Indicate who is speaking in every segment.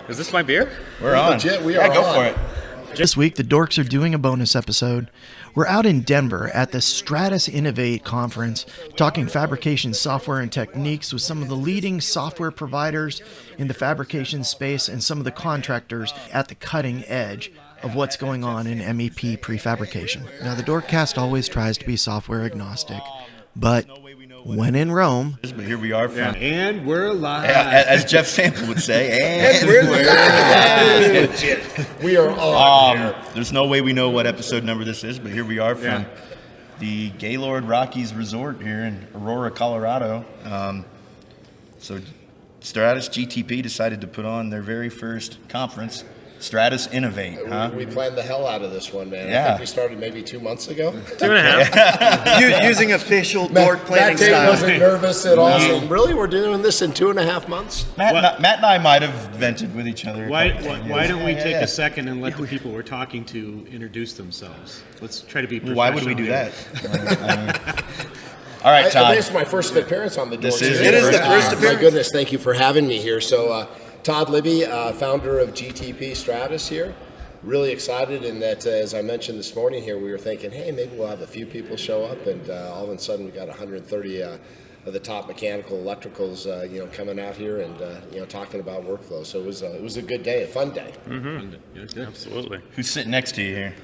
Speaker 1: Is this my beer?
Speaker 2: We're on.
Speaker 3: Legit, we are
Speaker 2: go
Speaker 3: on.
Speaker 2: for it.
Speaker 4: This week, the Dorks are doing a bonus episode. We're out in Denver at the Stratus Innovate Conference, talking fabrication software and techniques with some of the leading software providers in the fabrication space and some of the contractors at the cutting edge of what's going on in MEP prefabrication. Now, the DorkCast always tries to be software agnostic, but when in Rome...
Speaker 2: But here we are.
Speaker 5: Yeah, and we're live.
Speaker 2: As Jeff Sample would say, and
Speaker 3: We're live. We are on here.
Speaker 2: There's no way we know what episode number this is, but here we are from the Gaylord Rockies Resort here in Aurora, Colorado. So Stratus GTP decided to put on their very first conference, Stratus Innovate.
Speaker 3: We planned the hell out of this one, man.
Speaker 2: Yeah.
Speaker 3: I think we started maybe 2 months ago.
Speaker 1: 2.5.
Speaker 4: Using official Dork planning
Speaker 3: Matt Tate
Speaker 4: style.
Speaker 3: wasn't nervous at all. Saying, really, we're doing this in 2.5 months?
Speaker 2: Matt and I might have vented with each other.
Speaker 5: Why don't we take a second and let the people we're talking to introduce themselves? Let's try to be professional.
Speaker 2: Why would we do
Speaker 5: here.
Speaker 2: that? All right,
Speaker 3: I
Speaker 2: Todd.
Speaker 3: think this is my first appearance on the
Speaker 2: This
Speaker 3: Dork.
Speaker 2: is
Speaker 4: It
Speaker 2: your
Speaker 4: is the first
Speaker 3: My
Speaker 4: appearance.
Speaker 3: goodness, thank you for having me here. So, Todd Libby, founder of GTP Stratus here. Really excited in that, as I mentioned this morning here, we were thinking, hey, maybe we'll have a few people show up, and all of a sudden we got 130 of the top mechanical electricals, coming out here and talking about workflow. So it was a good day, a fun day.
Speaker 1: Absolutely.
Speaker 2: Who's sitting next to you here?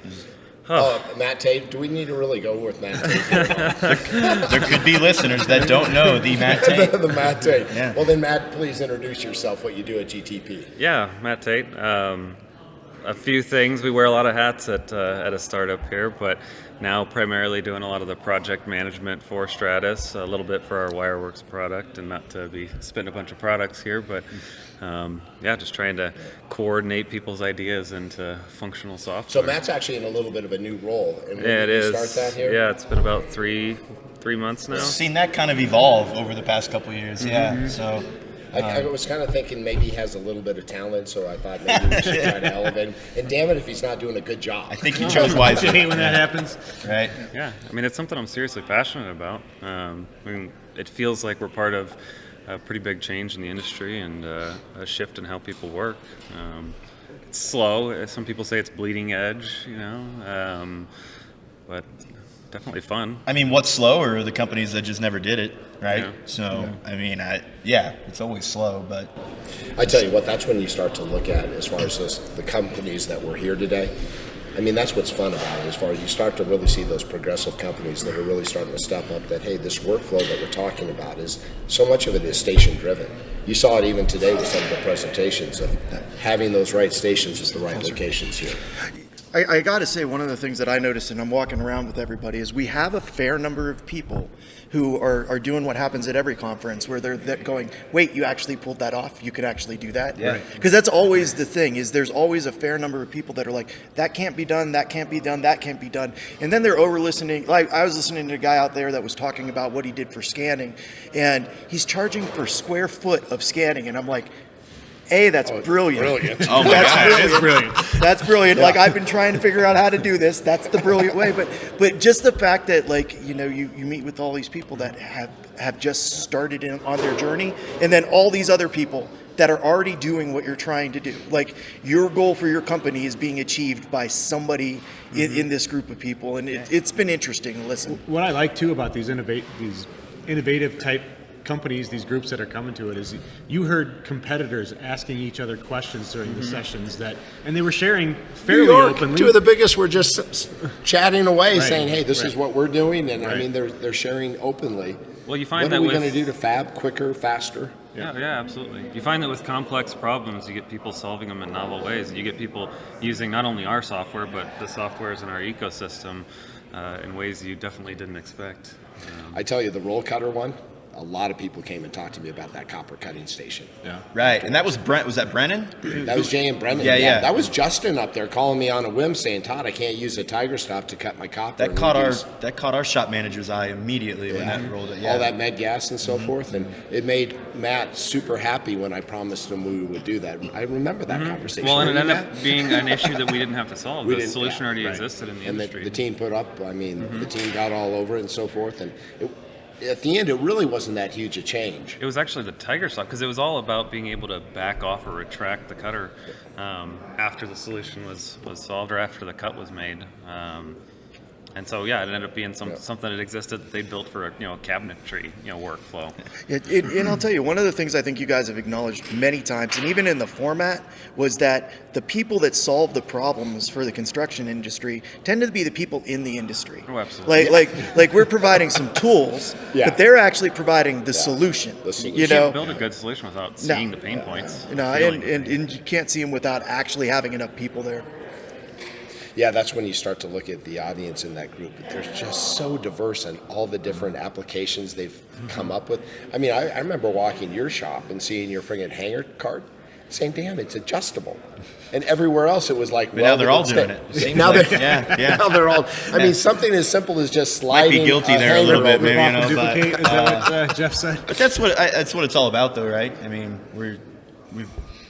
Speaker 3: Matt Tate. Do we need to really go with Matt Tate?
Speaker 2: There could be listeners that don't know the Matt Tate.
Speaker 3: The Matt Tate.
Speaker 2: Yeah.
Speaker 3: Well, then, Matt, please introduce yourself. What you do at GTP.
Speaker 1: Yeah, Matt Tate. A few things. We wear a lot of hats at a startup here, but now primarily doing a lot of the project management for Stratus, a little bit for our Wireworks product, and not to be spitting a bunch of products here, but just trying to coordinate people's ideas into functional software.
Speaker 3: So Matt's actually in a little bit of a new role. And when
Speaker 1: Yeah, it
Speaker 3: did you
Speaker 1: is.
Speaker 3: Start that here?
Speaker 1: Yeah, it's been about three months now.
Speaker 2: Seen that kind of evolve over the past couple of years. Yeah. So
Speaker 3: I was kind of thinking maybe he has a little bit of talent, so I thought maybe we should try to elevate him. And damn it if he's not doing a good job.
Speaker 2: I think he chose wisely.
Speaker 5: I hate when that happens.
Speaker 2: Right.
Speaker 1: Yeah, I mean, it's something I'm seriously passionate about. It feels like we're part of a pretty big change in the industry and a shift in how people work. It's slow. Some people say it's bleeding edge, but definitely fun.
Speaker 2: I mean, what's slower are the companies that just never did it, right?
Speaker 1: Yeah.
Speaker 2: So, I mean, it's always slow, but
Speaker 3: I tell you what, that's when you start to look at, as far as the companies that were here today. I mean, that's what's fun about it, as far as you start to really see those progressive companies that are really starting to step up that, hey, this workflow that we're talking about is, so much of it is station driven. You saw it even today with some of the presentations of having those right stations is the right locations here.
Speaker 4: I got to say, one of the things that I noticed, and I'm walking around with everybody, is we have a fair number of people who are doing what happens at every conference, where they're going, wait, you actually pulled that off? You could actually do that?
Speaker 2: Yeah.
Speaker 4: Because that's always the thing, is there's always a fair number of people that are like, that can't be done, that can't be done, that can't be done. And then they're over-listening. Like, I was listening to a guy out there that was talking about what he did for scanning, and he's charging per square foot of scanning, and I'm like, that's brilliant.
Speaker 3: Brilliant.
Speaker 2: oh my God, it is brilliant.
Speaker 4: That's brilliant. Like, I've been trying to figure out how to do this. That's the brilliant way. But just the fact that, like, you meet with all these people that have just started on their journey, and then all these other people that are already doing what you're trying to do. Like, your goal for your company is being achieved by somebody in this group of people, and it's been interesting to listen.
Speaker 5: What I like too about these innovative type companies, these groups that are coming to it, is you heard competitors asking each other questions during the sessions and they were sharing fairly
Speaker 3: New York,
Speaker 5: openly.
Speaker 3: two of the biggest were just chatting away,
Speaker 5: Right.
Speaker 3: saying, hey, this
Speaker 5: Right.
Speaker 3: is what we're doing. And I
Speaker 5: Right.
Speaker 3: mean, they're sharing openly.
Speaker 1: Well, you find
Speaker 3: What
Speaker 1: that
Speaker 3: are we
Speaker 1: with
Speaker 3: going to do to fab quicker, faster?
Speaker 1: Yeah, absolutely. You find that with complex problems, you get people solving them in novel ways. You get people using not only our software, but the softwares in our ecosystem in ways you definitely didn't expect.
Speaker 3: I tell you, the roll cutter one, a lot of people came and talked to me about that copper cutting station.
Speaker 5: Yeah.
Speaker 2: Right. And that was Brent. Was that Brennan?
Speaker 3: That was Jay and Brendan.
Speaker 2: Yeah.
Speaker 3: That was Justin up there calling me on a whim saying, Todd, I can't use a Tiger stop to cut my copper.
Speaker 2: That
Speaker 3: And
Speaker 2: caught
Speaker 3: we
Speaker 2: our
Speaker 3: use
Speaker 2: shop manager's eye immediately when that rolled it. Yeah.
Speaker 3: all that med gas and so forth. And it made Matt super happy when I promised him we would do that. I remember that conversation.
Speaker 1: Well, and it
Speaker 3: Remember
Speaker 1: ended
Speaker 3: that?
Speaker 1: up being an issue that we didn't have to solve.
Speaker 3: We
Speaker 1: The
Speaker 3: didn't-
Speaker 1: solution
Speaker 3: yeah,
Speaker 1: already
Speaker 5: right.
Speaker 1: existed in the
Speaker 3: And
Speaker 1: industry.
Speaker 3: the team put up, the team got all over it and so forth. And at the end, it really wasn't that huge a change.
Speaker 1: It was actually the Tiger Soft, because it was all about being able to back off or retract the cutter after the solution was solved or after the cut was made. And so, yeah, it ended up being something that existed that they built for a cabinetry workflow.
Speaker 4: And I'll tell you, one of the things I think you guys have acknowledged many times, and even in the format, was that the people that solve the problems for the construction industry tend to be the people in the industry.
Speaker 1: Oh, absolutely.
Speaker 4: Like we're providing some tools, but they're actually providing the solution.
Speaker 1: You can't build a good solution without seeing the pain points.
Speaker 4: No, and you can't see them without actually having enough people there.
Speaker 3: Yeah, that's when you start to look at the audience in that group. They're just so diverse in all the different applications they've come up with. I mean, I remember walking your shop and seeing your friggin' hanger cart, saying, damn, it's adjustable. And everywhere else it was like,
Speaker 2: but now they're all doing it.
Speaker 3: Now
Speaker 2: like,
Speaker 3: now they're all, I mean, something as simple as just sliding.
Speaker 2: Might be guilty there a little bit, maybe,
Speaker 5: Duplicate, is that what Jeff said?
Speaker 2: But that's what it's all about, though, right? I mean, we've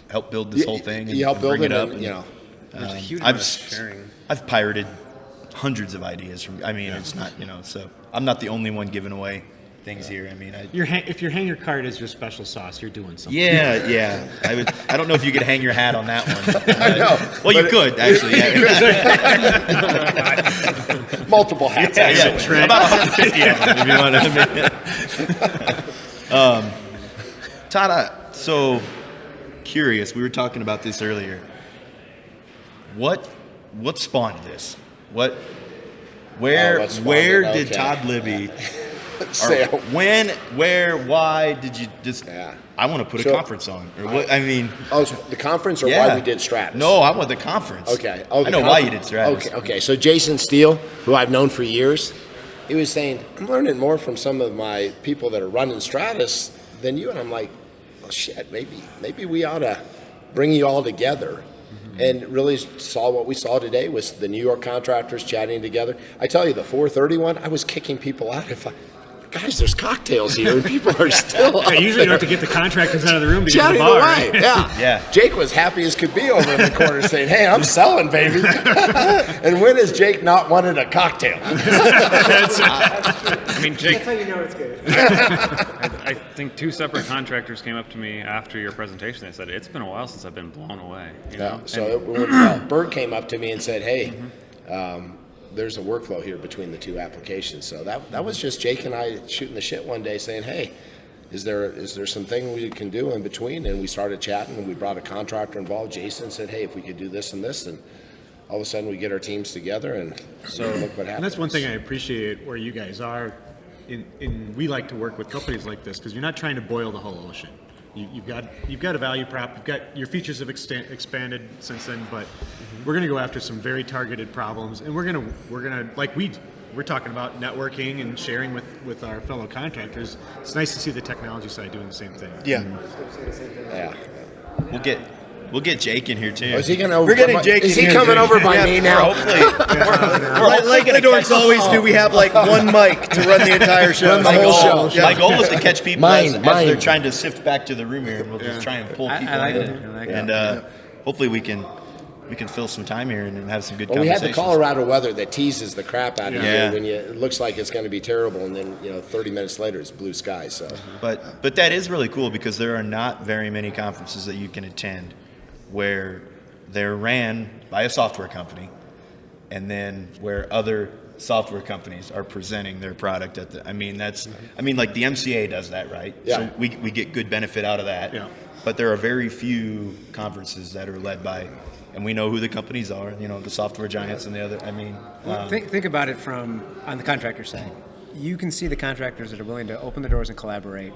Speaker 2: helped build this whole thing.
Speaker 3: You help build
Speaker 2: bring
Speaker 3: it
Speaker 2: up.
Speaker 3: And,
Speaker 1: There's a huge amount of sharing.
Speaker 2: I've pirated hundreds of ideas from. I mean, it's not so I'm not the only one giving away things here. I mean,
Speaker 5: if your hanger card is your special sauce, you're doing something.
Speaker 2: Yeah. I don't know if you could hang your hat on that one.
Speaker 3: I know.
Speaker 2: Well, you could actually. Yeah.
Speaker 3: Multiple hats. Actually.
Speaker 2: About 150 of them, if you want to. Todd, so curious. We were talking about this earlier. What spawned this? Where did Todd Libby? Why did you just?
Speaker 3: Yeah.
Speaker 2: I want to put a conference on, or what? I mean,
Speaker 3: the conference, or why we did Stratus?
Speaker 2: No, I want the conference.
Speaker 3: Okay.
Speaker 2: I know why you did Stratus.
Speaker 3: Okay. So Jason Steele, who I've known for years, he was saying, I'm learning more from some of my people that are running Stratus than you, and I'm like, well, shit, maybe we ought to bring you all together. And really saw what we saw today was the New York contractors chatting together. I tell you, the 431, I was kicking people out. Guys, there's cocktails here, and people are still
Speaker 5: Yeah, usually you don't have to get the contractors out of the room to get to
Speaker 3: chatting
Speaker 5: the bar.
Speaker 3: away.
Speaker 5: Right?
Speaker 3: Yeah. Jake was happy as could be over in the corner saying, hey, I'm selling, baby. And when has Jake not wanted a cocktail?
Speaker 1: I mean, Jake,
Speaker 6: That's how you know it's good.
Speaker 1: I think 2 separate contractors came up to me after your presentation. They said, it's been a while since I've been blown away. You know?
Speaker 3: So when Bert came up to me and said, hey, there's a workflow here between the 2 applications. So that was just Jake and I shooting the shit one day saying, hey, is there something we can do in between? And we started chatting, and we brought a contractor involved. Jason said, hey, if we could do this and this, and all of a sudden we get our teams together, and so look what happens.
Speaker 5: And that's one thing I appreciate where you guys are. We like to work with companies like this because you're not trying to boil the whole ocean. You've got a value prop. You've got your features have expanded since then, but we're going to go after some very targeted problems, and we're gonna like we're talking about networking and sharing with our fellow contractors. It's nice to see the technology side doing the same thing.
Speaker 4: Yeah.
Speaker 3: Yeah.
Speaker 2: We'll get Jake in here too.
Speaker 3: Oh, is he gonna?
Speaker 4: We're getting Jake
Speaker 3: Is
Speaker 4: in
Speaker 3: he
Speaker 4: here,
Speaker 3: coming
Speaker 4: too.
Speaker 3: over by me now?
Speaker 2: Hopefully,
Speaker 4: Like the Dorks always do, we have like one mic to run the entire show.
Speaker 3: Run the whole show.
Speaker 2: My goal is to catch people as
Speaker 3: Mine.
Speaker 2: they're trying to sift back to the room here. We'll just try and pull people
Speaker 6: I like
Speaker 2: in.
Speaker 6: it. I like it.
Speaker 2: And hopefully we can fill some time here and have some good
Speaker 3: Well, we had
Speaker 2: conversations.
Speaker 3: the Colorado weather that teases the crap out of
Speaker 2: Yeah.
Speaker 3: you when it looks like it's going to be terrible, and then 30 minutes later it's blue sky. So
Speaker 2: But that is really cool because there are not very many conferences that you can attend where they're ran by a software company, and then where other software companies are presenting their product at the. I mean, like the MCA does that, right?
Speaker 3: Yeah.
Speaker 2: So we get good benefit out of that.
Speaker 5: Yeah.
Speaker 2: But there are very few conferences that are led by, and we know who the companies are. The software giants and the other. I mean,
Speaker 6: Think about it from on the contractor side. You can see the contractors that are willing to open the doors and collaborate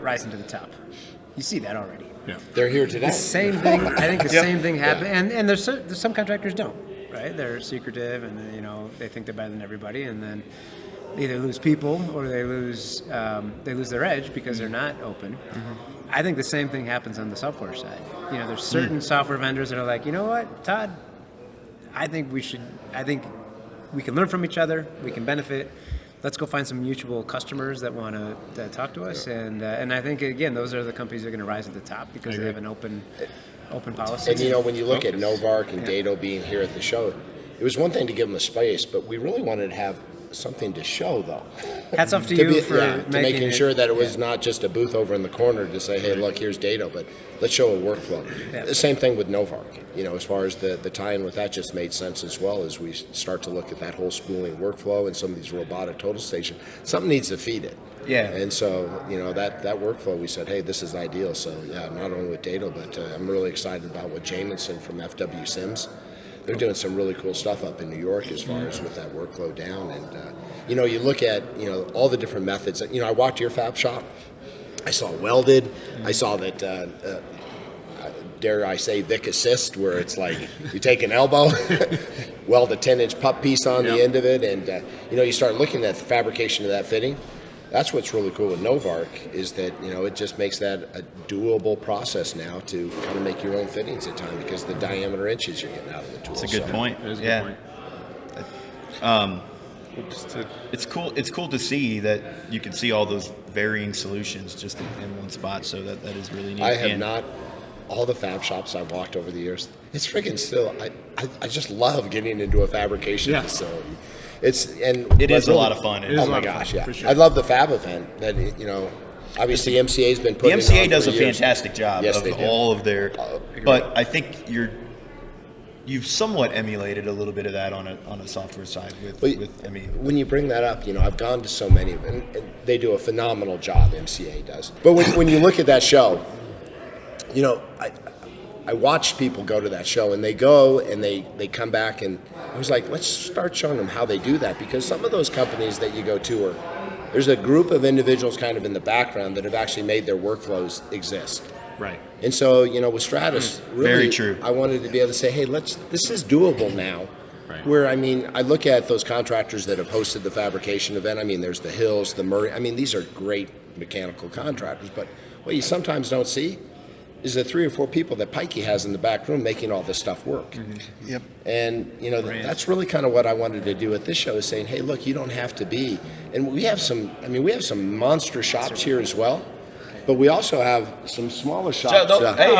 Speaker 6: rising to the top. You see that already.
Speaker 5: Yeah.
Speaker 3: they're here today.
Speaker 6: The same thing. I think the same thing happened, and there's some contractors don't, right? They're secretive, and they think they're better than everybody, and then they either lose people or they lose their edge because they're not open. I think the same thing happens on the software side. There's certain software vendors that are like, you know what, Todd, I think we can learn from each other. We can benefit. Let's go find some mutual customers that want to talk to us, and I think again those are the companies that are going to rise at the top because they have an open policy.
Speaker 3: And when you look at Novark and Dado being here at the show, it was one thing to give them a space, but we really wanted to have something to show, though.
Speaker 6: Hats off to you for
Speaker 3: to making
Speaker 6: it,
Speaker 3: sure that it was not just a booth over in the corner to say, hey, look, here's data, but let's show a workflow.
Speaker 6: Yeah.
Speaker 3: The same thing with Novark. As far as the tie-in with that just made sense as well as we start to look at that whole spooling workflow and some of these robotic total station. Something needs to feed it.
Speaker 2: Yeah.
Speaker 3: And so, that workflow, we said, hey, this is ideal. So, yeah, not only with data, but I'm really excited about what Jamison from FW Sims. They're doing some really cool stuff up in New York as far as with that workflow down. And, you look at, all the different methods. I walked to your fab shop. I saw welded. I saw that, dare I say, Vic Assist, where it's like you take an elbow, weld a 10-inch pup piece on the end of it. And, you start looking at the fabrication of that fitting. That's what's really cool with Novark is that, it just makes that a doable process now to kind of make your own fittings at time because the diameter inches you're getting out of the tool.
Speaker 2: That's a good point.
Speaker 5: That is a
Speaker 2: Yeah.
Speaker 5: good point.
Speaker 2: It's cool. It's cool to see that you can see all those varying solutions just in one spot. So that is really neat.
Speaker 3: I have not, all the fab shops I've walked over the years, it's freaking still, I just love getting into a fabrication facility.
Speaker 2: It is a lot of fun.
Speaker 3: Oh my gosh, yeah. I love the fab event that, obviously MCA's been
Speaker 2: The
Speaker 3: putting
Speaker 2: MCA
Speaker 3: on
Speaker 2: does
Speaker 3: for
Speaker 2: a
Speaker 3: years.
Speaker 2: fantastic job
Speaker 3: Yes,
Speaker 2: of
Speaker 3: they do.
Speaker 2: all of their, but I think you've somewhat emulated a little bit of that on a software side
Speaker 3: When you bring that up, I've gone to so many of them, and they do a phenomenal job, MCA does. But when you look at that show, I watched people go to that show, and they go and they come back, and I was like, let's start showing them how they do that, because some of those companies that you go to there's a group of individuals kind of in the background that have actually made their workflows exist.
Speaker 5: Right.
Speaker 3: And so, with Stratus, really,
Speaker 2: Very true.
Speaker 3: I wanted to be able to say, hey, this is doable now.
Speaker 5: Right.
Speaker 3: Where, I look at those contractors that have hosted the fabrication event. There's the Hills, the Murray. These are great mechanical contractors. But what you sometimes don't see is the 3 or 4 people that Pikey has in the back room making all this stuff work.
Speaker 4: Mm-hmm. Yep.
Speaker 3: And, that's really kind of what I wanted to do at this show is saying, hey, look, you don't have to be. And we have some monster shops here as well. But we also have some smaller shops.
Speaker 2: Hey.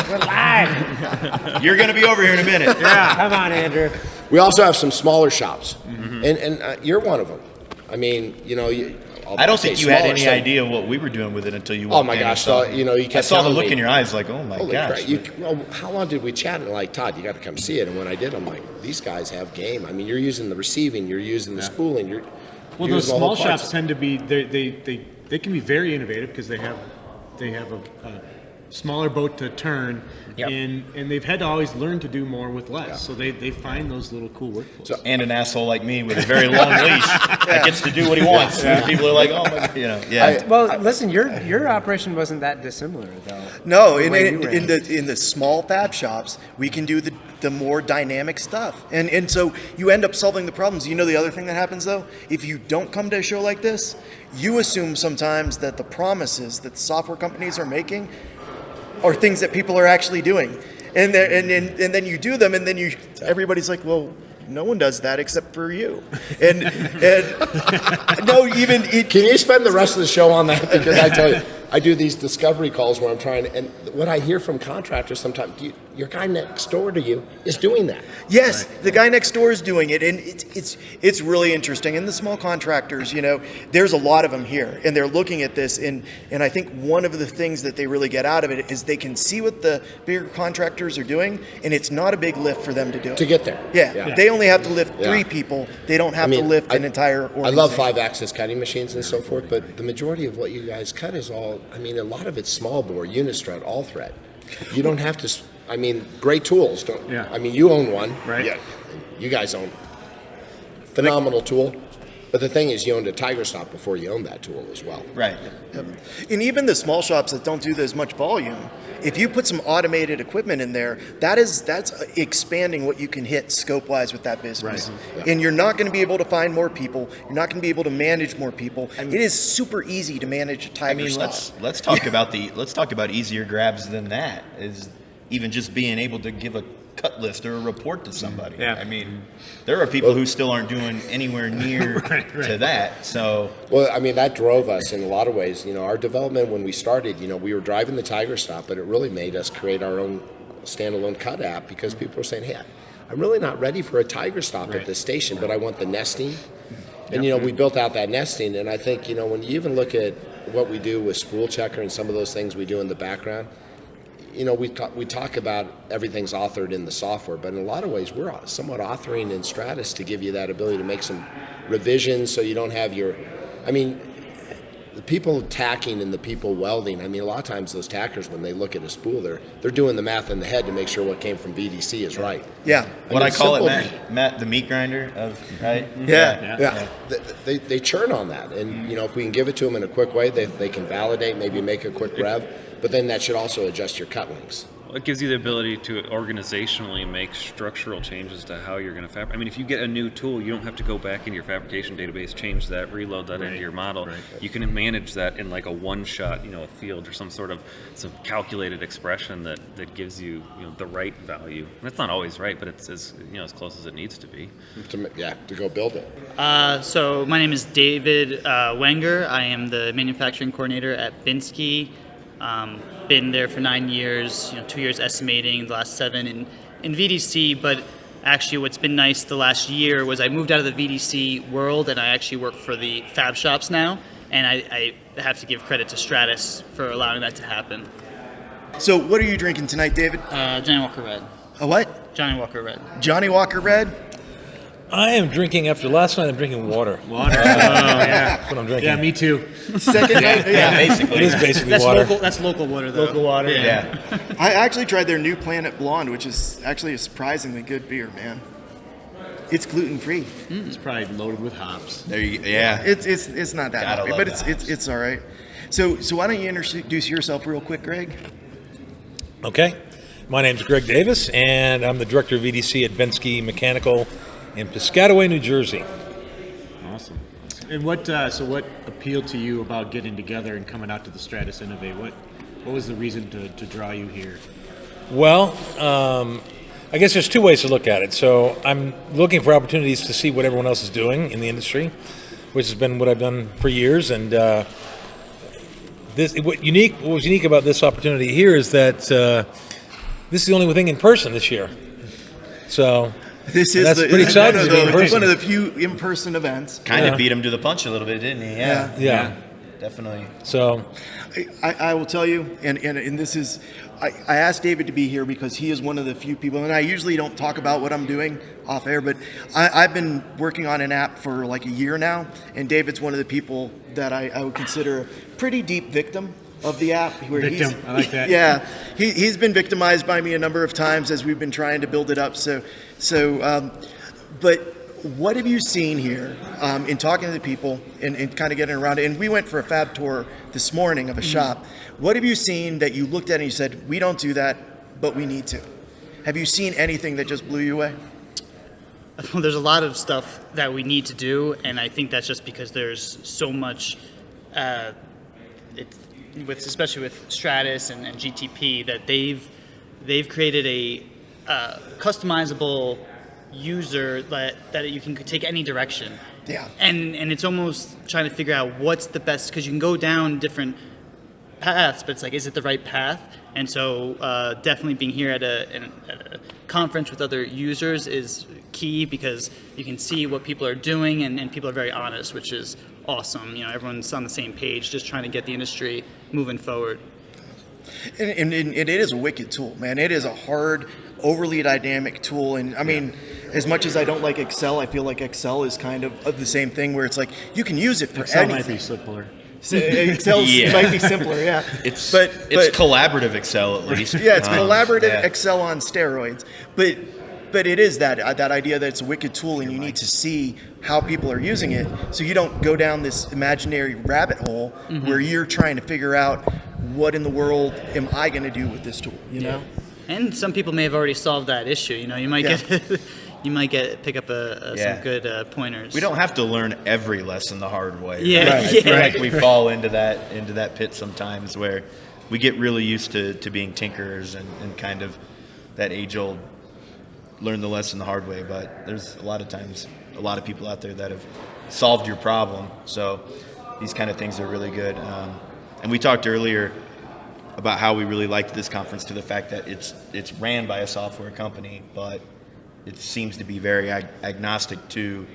Speaker 6: We're live.
Speaker 2: You're going to be over here in a minute.
Speaker 6: Come on, Andrew.
Speaker 3: We also have some smaller shops. And you're one of them.
Speaker 2: I don't think you had any
Speaker 3: smaller,
Speaker 2: idea what we were doing with it until you
Speaker 3: Oh
Speaker 2: walked
Speaker 3: my
Speaker 2: in.
Speaker 3: gosh!
Speaker 2: So,
Speaker 3: you kept
Speaker 2: I saw the
Speaker 3: telling
Speaker 2: look
Speaker 3: me,
Speaker 2: in your eyes, like, oh my
Speaker 3: holy
Speaker 2: gosh.
Speaker 3: crap! How long did we chat? And like, Todd, you got to come see it. And when I did, I'm like, these guys have game. You're using the receiving, you're using the spooling. You're
Speaker 5: Well,
Speaker 3: using
Speaker 5: those
Speaker 3: the whole
Speaker 5: small shops
Speaker 3: parts.
Speaker 5: tend to be they can be very innovative because they have a smaller boat to turn, and they've had to always learn to do more with less. So they find those little cool workflows.
Speaker 2: And an asshole like me with a very long leash that gets to do what he wants. And people are like, oh my,
Speaker 6: Well, listen, your operation wasn't that dissimilar, though.
Speaker 4: No,
Speaker 6: The way you ran
Speaker 4: in the small fab shops, we can do the more dynamic stuff, and so you end up solving the problems. The other thing that happens though, if you don't come to a show like this, you assume sometimes that the promises that the software companies are making are things that people are actually doing, and then you do them, and then everybody's like, well, no one does that except for you, and no, even it.
Speaker 3: Can you spend the rest of the show on that? Because I tell you, I do these discovery calls where I'm trying to, and what I hear from contractors sometimes, your guy next door to you is doing that.
Speaker 4: Yes, the guy next door is doing it, and it's really interesting. And the small contractors, there's a lot of them here, and they're looking at this, and I think one of the things that they really get out of it is they can see what the bigger contractors are doing, and it's not a big lift for them to do it.
Speaker 3: To get there.
Speaker 4: Yeah, they only have to lift 3
Speaker 3: Yeah.
Speaker 4: people. They don't have to lift an entire
Speaker 3: I
Speaker 4: organization.
Speaker 3: love 5-axis cutting machines and so forth, but the majority of what you guys cut is all, a lot of it's small bore, unistrut, all thread. You don't have to, great tools. You own one.
Speaker 5: Right.
Speaker 3: Yeah. You guys own phenomenal tool. But the thing is, you owned a Tiger Stop before you owned that tool as well.
Speaker 2: Right.
Speaker 4: And even the small shops that don't do as much volume, if you put some automated equipment in there, that's expanding what you can hit scope-wise with that business.
Speaker 5: Right.
Speaker 3: Yeah.
Speaker 4: And you're not going to be able to find more people. You're not going to be able to manage more people. It is super easy to manage a Tiger Stop.
Speaker 2: let's talk about easier grabs than that. Is even just being able to give a cut list or a report to somebody.
Speaker 5: Yeah.
Speaker 2: There are people who still aren't doing anywhere near to that. So,
Speaker 3: Well, that drove us in a lot of ways. Our development when we started, we were driving the Tiger Stop, but it really made us create our own standalone cut app because people were saying, hey, I'm really not ready for a tiger stop at this station, but I want the nesting. And, we built out that nesting, and I think, when you even look at what we do with spool checker and some of those things we do in the background, we talk about everything's authored in the software, but in a lot of ways, we're somewhat authoring in Stratus to give you that ability to make some revisions so you don't have the people tacking and the people welding, a lot of times those tackers, when they look at a spool, they're doing the math in the head to make sure what came from VDC is right.
Speaker 2: Yeah. What I call
Speaker 3: simple,
Speaker 2: it, Matt, the meat grinder of, right?
Speaker 3: Yeah. They churn on that. And, if we can give it to them in a quick way, they can validate, maybe make a quick rev, but then that should also adjust your cut lengths.
Speaker 1: Well, it gives you the ability to organizationally make structural changes to how you're going to fabricate. If you get a new tool, you don't have to go back into your fabrication database, change that, reload that into your model. Right. You can manage that in like a one-shot, a field or some calculated expression that gives you, the right value. And it's not always right, but it's as close as it needs to be.
Speaker 3: To go build it.
Speaker 7: So my name is David Wenger. I am the manufacturing coordinator at Binsky. Been there for 9 years, 2 years estimating, the last 7 in VDC, but actually what's been nice the last year was I moved out of the VDC world and I actually work for the fab shops now, and I have to give credit to Stratus for allowing that to happen.
Speaker 4: So what are you drinking tonight, David?
Speaker 7: Johnny Walker Red.
Speaker 4: A what?
Speaker 7: Johnny Walker Red.
Speaker 4: Johnny Walker Red?
Speaker 8: I am drinking, after last night, I'm drinking water.
Speaker 5: Water. Yeah.
Speaker 8: That's what I'm drinking.
Speaker 5: Yeah, me too.
Speaker 4: Second night?
Speaker 2: Yeah, basically.
Speaker 8: It is basically
Speaker 7: That's
Speaker 8: water.
Speaker 7: That's local water though.
Speaker 5: Local water.
Speaker 2: Yeah.
Speaker 4: I actually tried their new Planet Blonde, which is actually a surprisingly good beer, man. It's gluten-free.
Speaker 5: It's probably loaded with hops.
Speaker 2: There you go. Yeah.
Speaker 4: It's not that
Speaker 2: Gotta
Speaker 4: happy,
Speaker 2: love
Speaker 4: but
Speaker 2: that.
Speaker 4: it's all right. So why don't you introduce yourself real quick, Greg?
Speaker 8: Okay. My name's Greg Davis, and I'm the director of VDC at Binsky Mechanical in Piscataway, New Jersey.
Speaker 5: Awesome. And what appealed to you about getting together and coming out to the Stratus Innovate? What was the reason to draw you here?
Speaker 8: Well, I guess there's two ways to look at it. So I'm looking for opportunities to see what everyone else is doing in the industry, which has been what I've done for years. And what was unique about this opportunity here is that this is the only thing in person this year. So that's pretty exciting to be in person.
Speaker 4: One of the few in-person events.
Speaker 2: Kind of beat him to the punch a little bit, didn't he?
Speaker 8: Yeah.
Speaker 2: Definitely.
Speaker 8: So
Speaker 4: I will tell you, and this is, I asked David to be here because he is one of the few people, and I usually don't talk about what I'm doing off air, but I've been working on an app for like a year now, and David's one of the people that I would consider a pretty deep victim of the app. Where
Speaker 5: Victim, I like that.
Speaker 4: Yeah, he's been victimized by me a number of times as we've been trying to build it up. But what have you seen here in talking to the people and kind of getting around it? And we went for a fab tour this morning of a shop. What have you seen that you looked at and you said, we don't do that, but we need to? Have you seen anything that just blew you away?
Speaker 7: Well, there's a lot of stuff that we need to do, and I think that's just because there's so much, especially with Stratus and GTP, that they've created a customizable user that you can take any direction.
Speaker 4: Yeah.
Speaker 7: And it's almost trying to figure out what's the best, because you can go down different paths, but it's like, is it the right path? And so definitely being here at a conference with other users is key, because you can see what people are doing, and people are very honest, which is awesome. Everyone's on the same page, just trying to get the industry moving forward.
Speaker 4: And it is a wicked tool, man. It is a hard, overly dynamic tool. And I mean, as much as I don't like Excel, I feel like Excel is kind of the same thing, where it's like you can use it for
Speaker 5: Excel
Speaker 4: anything.
Speaker 5: might be simpler.
Speaker 4: Excel might be simpler, yeah.
Speaker 2: It's
Speaker 4: but
Speaker 2: collaborative Excel, at least.
Speaker 4: Yeah, it's collaborative
Speaker 2: yeah.
Speaker 4: Excel on steroids. But it is that idea that it's a wicked tool, and you need to see how people are using it, so you don't go down this imaginary rabbit hole where you're trying to figure out what in the world am I going to do with this tool. You know.
Speaker 7: And some people may have already solved that issue. You might pick up some good pointers.
Speaker 2: We don't have to learn every lesson the hard way.
Speaker 7: Yeah,
Speaker 2: right? I
Speaker 7: yeah.
Speaker 2: feel like we fall into that pit sometimes, where we get really used to being tinkerers and kind of that age-old learn the lesson the hard way. But there's a lot of times a lot of people out there that have solved your problem. So these kind of things are really good. And we talked earlier about how we really liked this conference, to the fact that it's ran by a software company, but it seems to be very agnostic to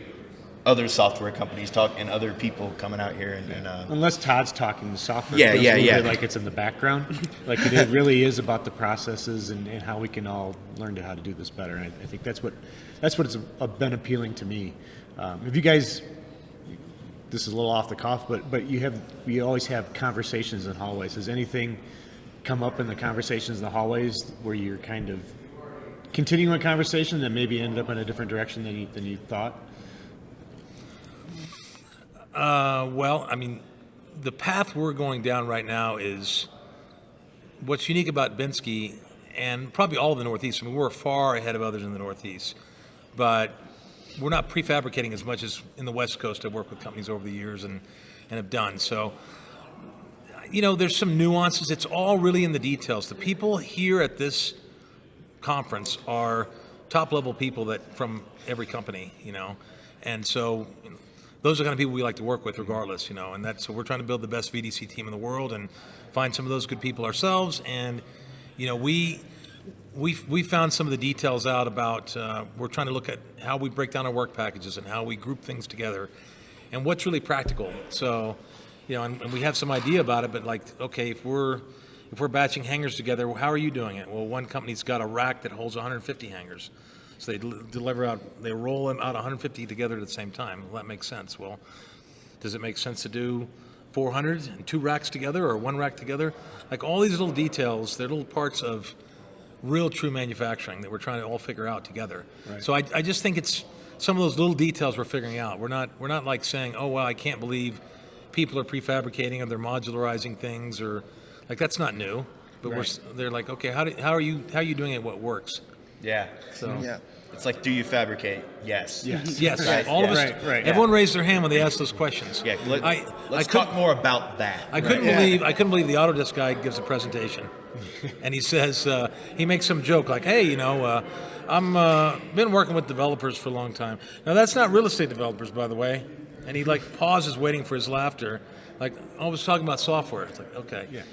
Speaker 2: other software companies and other people coming out here and
Speaker 5: Unless Todd's talking the software,
Speaker 2: Yeah,
Speaker 5: it feels
Speaker 2: yeah,
Speaker 5: a little
Speaker 2: yeah.
Speaker 5: bit like it's in the background. Like it really is about the processes and how we can all learn how to do this better. And I think that's what it's been appealing to me. If you guys, this is a little off the cuff, but you always have conversations in hallways. Has anything come up in the conversations in the hallways where you're kind of continuing a conversation that maybe ended up in a different direction than you thought?
Speaker 8: Well, I mean, the path we're going down right now is what's unique about Binsky and probably all of the Northeast. I mean, we're far ahead of others in the Northeast, but we're not prefabricating as much as in the West Coast. I've worked with companies over the years and have done. So, there's some nuances. It's all really in the details. The people here at this conference are top-level people from every company, and so those are the kind of people we like to work with regardless, and so we're trying to build the best VDC team in the world and find some of those good people ourselves. And, we found some of the details out about, we're trying to look at how we break down our work packages and how we group things together and what's really practical. So, and we have some idea about it, but okay, if we're batching hangers together, how are you doing it? Well, one company's got a rack that holds 150 hangers. So they roll them out 150 together at the same time. Well, that makes sense. Well, does it make sense to do 400 and 2 racks together or 1 rack together? Like all these little details, they're little parts of real true manufacturing that we're trying to all figure out together. Right. So I just think it's some of those little details we're figuring out. We're not like saying, oh, well, I can't believe people are prefabricating or they're modularizing things, or like that's not new. But right. They're like, okay, how are you doing it? What works?
Speaker 2: Yeah.
Speaker 4: So yeah.
Speaker 2: It's like, do you fabricate? Yes.
Speaker 8: Yes.
Speaker 2: Right.
Speaker 8: All of us.
Speaker 5: Right.
Speaker 8: Everyone raised their hand when they asked those questions.
Speaker 2: Yeah. Let's talk more about that.
Speaker 8: I couldn't believe the Autodesk guy gives a presentation, and he says he makes some joke like, "Hey, I'm been working with developers for a long time. Now that's not real estate developers, by the way." And he pauses, waiting for his laughter. Like, I was talking about software. It's like, okay. Yeah.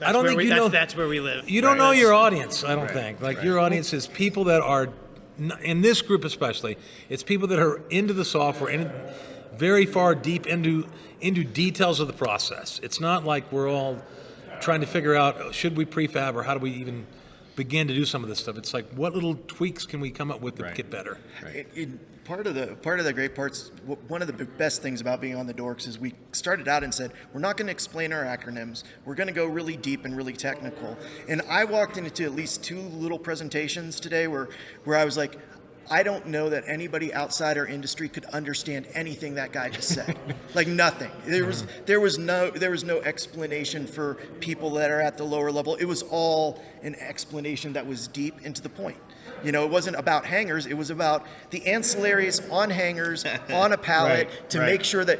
Speaker 8: I don't think you know.
Speaker 7: That's where we live.
Speaker 8: You don't know your audience, I don't think. Your audience is people that are, in this group especially, it's people that are into the software and very far deep into details of the process. It's not like we're all trying to figure out, should we prefab or how do we even begin to do some of this stuff. It's like, what little tweaks can we come up with to get better?
Speaker 4: Right. Part of the great parts, one of the best things about being on the Dorks is we started out and said, we're not going to explain our acronyms. We're going to go really deep and really technical. And I walked into at least 2 little presentations today where I was like, I don't know that anybody outside our industry could understand anything that guy just said. Like nothing. There was no explanation for people that are at the lower level. It was all an explanation that was deep and to the point. It wasn't about hangers. It was about the ancillaries on hangers on a pallet to make sure that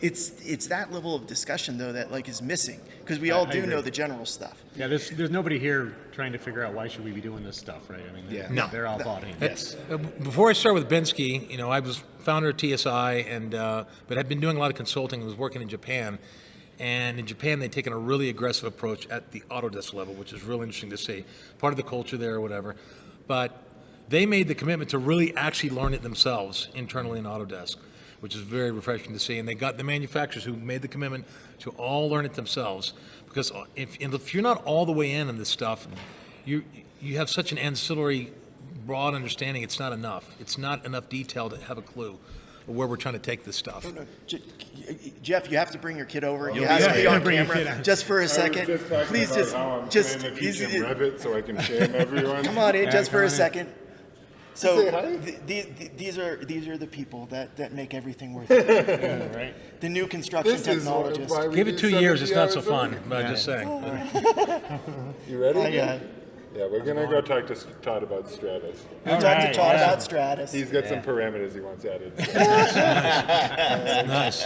Speaker 4: it's that level of discussion though that is missing, because we all do know the general stuff.
Speaker 5: Yeah, there's nobody here trying to figure out why should we be doing this stuff, right? I mean, they're all bought in.
Speaker 8: Yes. Before I started with Binsky, I was founder of TSI, and but I'd been doing a lot of consulting. I was working in Japan, and in Japan they'd taken a really aggressive approach at the Autodesk level, which is really interesting to see. Part of the culture there or whatever. But they made the commitment to really actually learn it themselves internally in Autodesk, which is very refreshing to see. And they got the manufacturers who made the commitment to all learn it themselves. Because if you're not all the way in this stuff, you have such an ancillary, broad understanding. It's not enough. It's not enough detail to have a clue of where we're trying to take this stuff.
Speaker 4: No. Jeff, you have to bring your kid over. You have to be on camera just for a second. Please just
Speaker 9: Revit so I can shame everyone.
Speaker 4: Come on in just for a second. So
Speaker 9: Say hi.
Speaker 4: these are the people that make everything worth it. Right? The new construction technologists.
Speaker 8: Give it 2 years, it's not so fun. But I'm just saying.
Speaker 9: You ready?
Speaker 4: Yeah.
Speaker 9: Yeah, we're gonna go talk to Todd about Stratus.
Speaker 4: We'll talk to Todd about Stratus.
Speaker 9: He's got some parameters he wants added.
Speaker 8: Nice.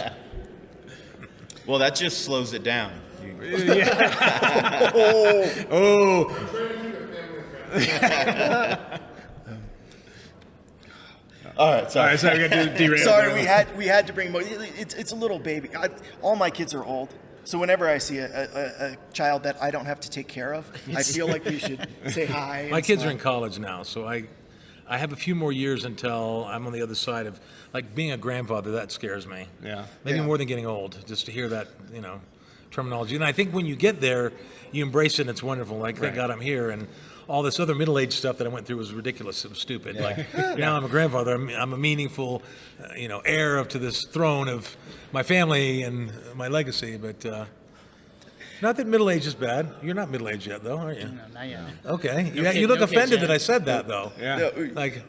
Speaker 2: Well, that just slows it down. All right, sorry.
Speaker 5: Sorry, we got to derail.
Speaker 4: Sorry, we had to bring. It's a little baby. All my kids are old, so whenever I see a child that I don't have to take care of, I feel like we should say hi.
Speaker 8: My kids are in college now, so I have a few more years until I'm on the other side of, like, being a grandfather. That scares me.
Speaker 5: Yeah.
Speaker 8: Maybe
Speaker 4: Yeah.
Speaker 8: more than getting old, just to hear that, terminology. And I think when you get there, you embrace it and it's wonderful. Like, thank God I'm here. And all this other middle-aged stuff that I went through was ridiculous. It was stupid. Like, now I'm a grandfather. I'm a meaningful, heir to this throne of my family and my legacy. But not that middle-age is bad. You're not middle-aged yet, though, aren't you?
Speaker 7: No, not yet.
Speaker 8: Okay.
Speaker 7: No
Speaker 8: You look
Speaker 7: kids
Speaker 8: offended
Speaker 7: yet.
Speaker 8: that I said that, though.
Speaker 5: Yeah.
Speaker 8: Like,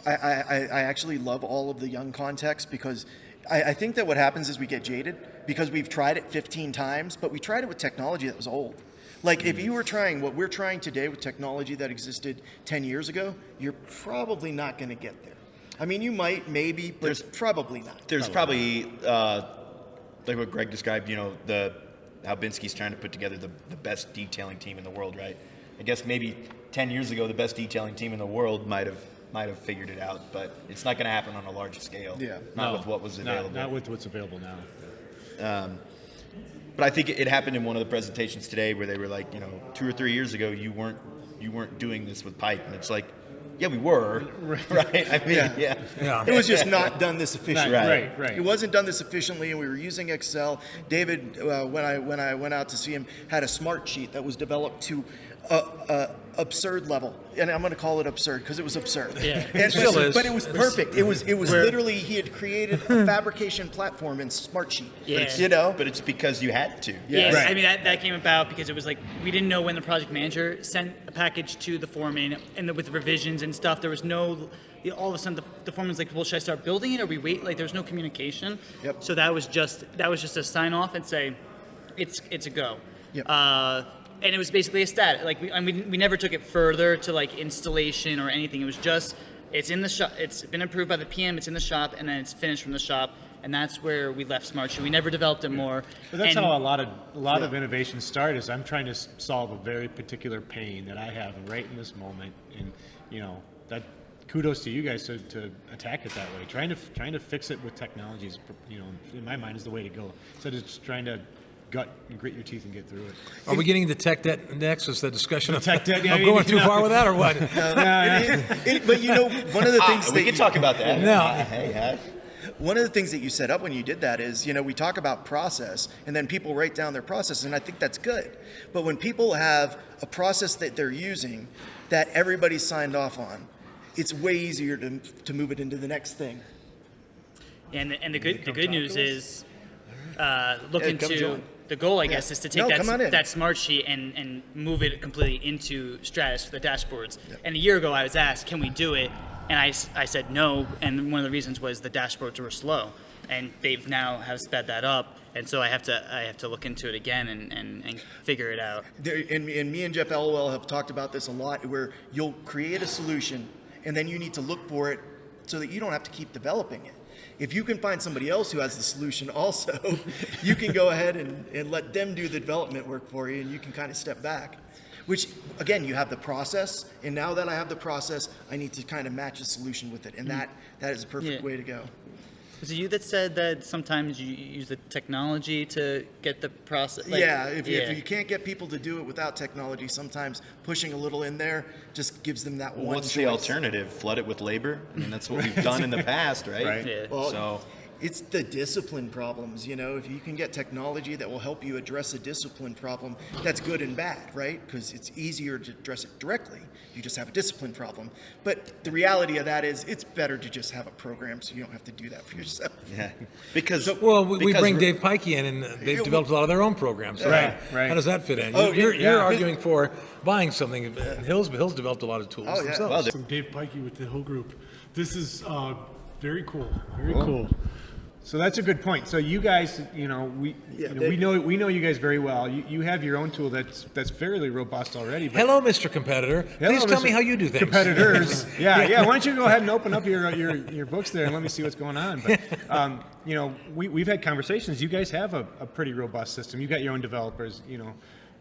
Speaker 4: I actually love all of the young context because I think that what happens is we get jaded because we've tried it 15 times, but we tried it with technology that was old. Like if you were trying what we're trying today with technology that existed 10 years ago, you're probably not going to get there. I mean, you might, maybe, but probably not.
Speaker 2: There's probably like what Greg described, how Binsky's trying to put together the best detailing team in the world, right? I guess maybe 10 years ago, the best detailing team in the world might have figured it out, but it's not going to happen on a large scale.
Speaker 4: Yeah.
Speaker 2: Not with what was available.
Speaker 5: Not with what's available now.
Speaker 2: But I think it happened in one of the presentations today where they were like, 2 or 3 years ago, you weren't doing this with pipe, and it's like, yeah, we were, right? I mean, yeah.
Speaker 4: It was just not done this efficiently.
Speaker 5: Right.
Speaker 4: It wasn't done this efficiently, and we were using Excel. David, when I went out to see him, had a smart sheet that was developed to absurd level, and I'm going to call it absurd because it was absurd.
Speaker 7: Yeah.
Speaker 4: And
Speaker 8: still is.
Speaker 4: But it was perfect. It was literally he had created a fabrication platform in Smartsheet.
Speaker 7: Yeah.
Speaker 2: But it's because you had to.
Speaker 7: Yeah,
Speaker 4: Right.
Speaker 7: I mean that came about because it was like we didn't know when the project manager sent a package to the foreman and with revisions and stuff. There was no. All of a sudden, the foreman's like, "Well, should I start building it or we wait?" Like, there's no communication.
Speaker 4: Yep.
Speaker 7: So that was just a sign off and say, "It's a go."
Speaker 4: Yep.
Speaker 7: And it was basically a stat. Like we never took it further to like installation or anything. It was just it's in the shop. It's been approved by the PM. It's in the shop, and then it's finished from the shop. And that's where we left SmartShoe. We never developed it more.
Speaker 5: But that's
Speaker 7: And-
Speaker 5: how a lot of innovations start. Is I'm trying to solve a very particular pain that I have right in this moment, and that kudos to you guys to attack it that way. Trying to fix it with technologies, in my mind is the way to go. Instead of just trying to gut and grit your teeth and get through it.
Speaker 8: are we getting to tech debt next? Is the discussion of
Speaker 5: tech debt, yeah,
Speaker 8: I'm going too far with that, or what?
Speaker 4: But one of the things
Speaker 2: We could talk about that.
Speaker 8: No.
Speaker 2: Hey,
Speaker 4: one of the things that you set up when you did that is, we talk about process and then people write down their process, and I think that's good. But when people have a process that they're using that everybody's signed off on, it's way easier to move it into the next thing.
Speaker 7: And the good news is, look
Speaker 4: Yeah, come
Speaker 7: into
Speaker 4: join.
Speaker 7: the goal. I guess is to take
Speaker 4: come on in.
Speaker 7: that smart sheet and move it completely into Stratus for the dashboards. And a year ago, I was asked, "Can we do it?" And I said no. And one of the reasons was the dashboards were slow, and they've now have sped that up. And so I have to look into it again and figure it out.
Speaker 4: And me and Jeff LOL have talked about this a lot, where you'll create a solution and then you need to look for it so that you don't have to keep developing it. If you can find somebody else who has the solution also, you can go ahead and let them do the development work for you, and you can kind of step back. Which, again, you have the process, and now that I have the process, I need to kind of match a solution with it, and that is a perfect way to go.
Speaker 7: Was it you that said that sometimes you use the technology to get the process?
Speaker 4: If you can't get people to do it without technology, sometimes pushing a little in there just gives them that one
Speaker 2: what's
Speaker 4: choice.
Speaker 2: the alternative? Flood it with labor? I mean, that's what we've done in the past, right?
Speaker 5: Right.
Speaker 7: Yeah.
Speaker 4: Well, it's the discipline problems, If you can get technology that will help you address a discipline problem, that's good and bad, right? Because it's easier to address it directly. You just have a discipline problem. But the reality of that is it's better to just have a program so you don't have to do that for yourself.
Speaker 2: Yeah. Because
Speaker 8: We bring Dave Pikey in, and they've developed a lot of their own programs. So
Speaker 5: Right.
Speaker 8: How does that fit in?
Speaker 4: Oh,
Speaker 8: You're arguing for buying something. Hill's developed a lot of tools
Speaker 4: Oh, yeah.
Speaker 8: themselves.
Speaker 10: From Dave Pikey with the Hill Group. This is very cool. Very cool.
Speaker 5: So that's a good point. So you guys, we know you guys very well. You have your own tool that's fairly robust already. But
Speaker 8: Hello, Mr. Competitor. Please tell me how you do things.
Speaker 5: competitors. Yeah. Why don't you go ahead and open up your books there and let me see what's going on. But we've had conversations. You guys have a pretty robust system. You got your own developers.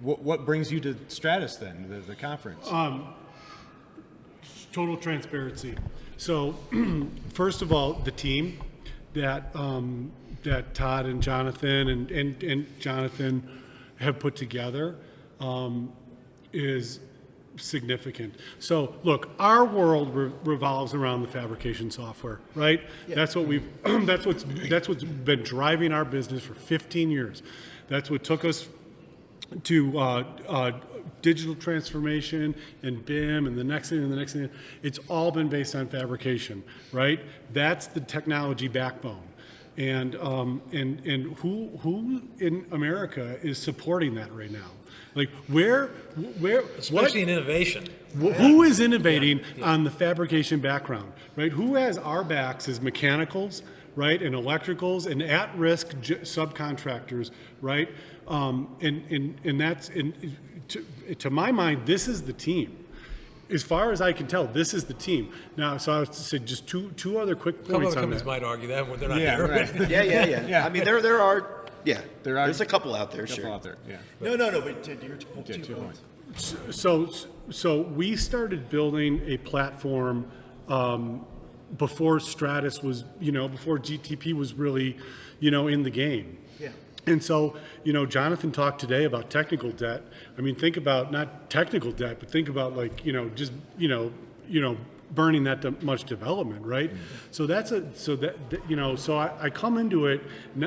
Speaker 5: What brings you to Stratus then, the conference?
Speaker 10: Total transparency. So, first of all, the team that Todd and Jonathan and Jonathan have put together is significant. So look, our world revolves around the fabrication software, right? That's what we've that's what's been driving our business for 15 years. That's what took us to digital transformation and BIM and the next thing and the next thing. It's all been based on fabrication, right? That's the technology backbone. And who in America is supporting that right now? Like where
Speaker 8: Especially in innovation.
Speaker 10: who is innovating on the fabrication background, right? Who has our backs as mechanicals, right, and electricals and at-risk subcontractors, right? And that's to my mind, this is the team. As far as I can tell, this is the team. Now, so I was to say just two other quick
Speaker 8: A couple
Speaker 10: points
Speaker 8: other
Speaker 10: on
Speaker 8: companies
Speaker 10: that.
Speaker 8: might argue that when they're not
Speaker 5: Yeah,
Speaker 8: there.
Speaker 5: right.
Speaker 2: Yeah. I mean, there are. Yeah,
Speaker 5: There are
Speaker 2: there's a couple out there.
Speaker 5: couple
Speaker 2: Sure.
Speaker 5: out there. Yeah.
Speaker 2: No. But to your
Speaker 5: Yeah,
Speaker 2: 2
Speaker 5: 2
Speaker 2: points.
Speaker 5: points.
Speaker 10: So we started building a platform before Stratus was, before GTP was really, in the game.
Speaker 2: Yeah.
Speaker 10: And so, Jonathan talked today about technical debt. I mean, think about not technical debt, but think about like, just, burning that much development, right?
Speaker 2: Mm-hmm.
Speaker 10: So I come into it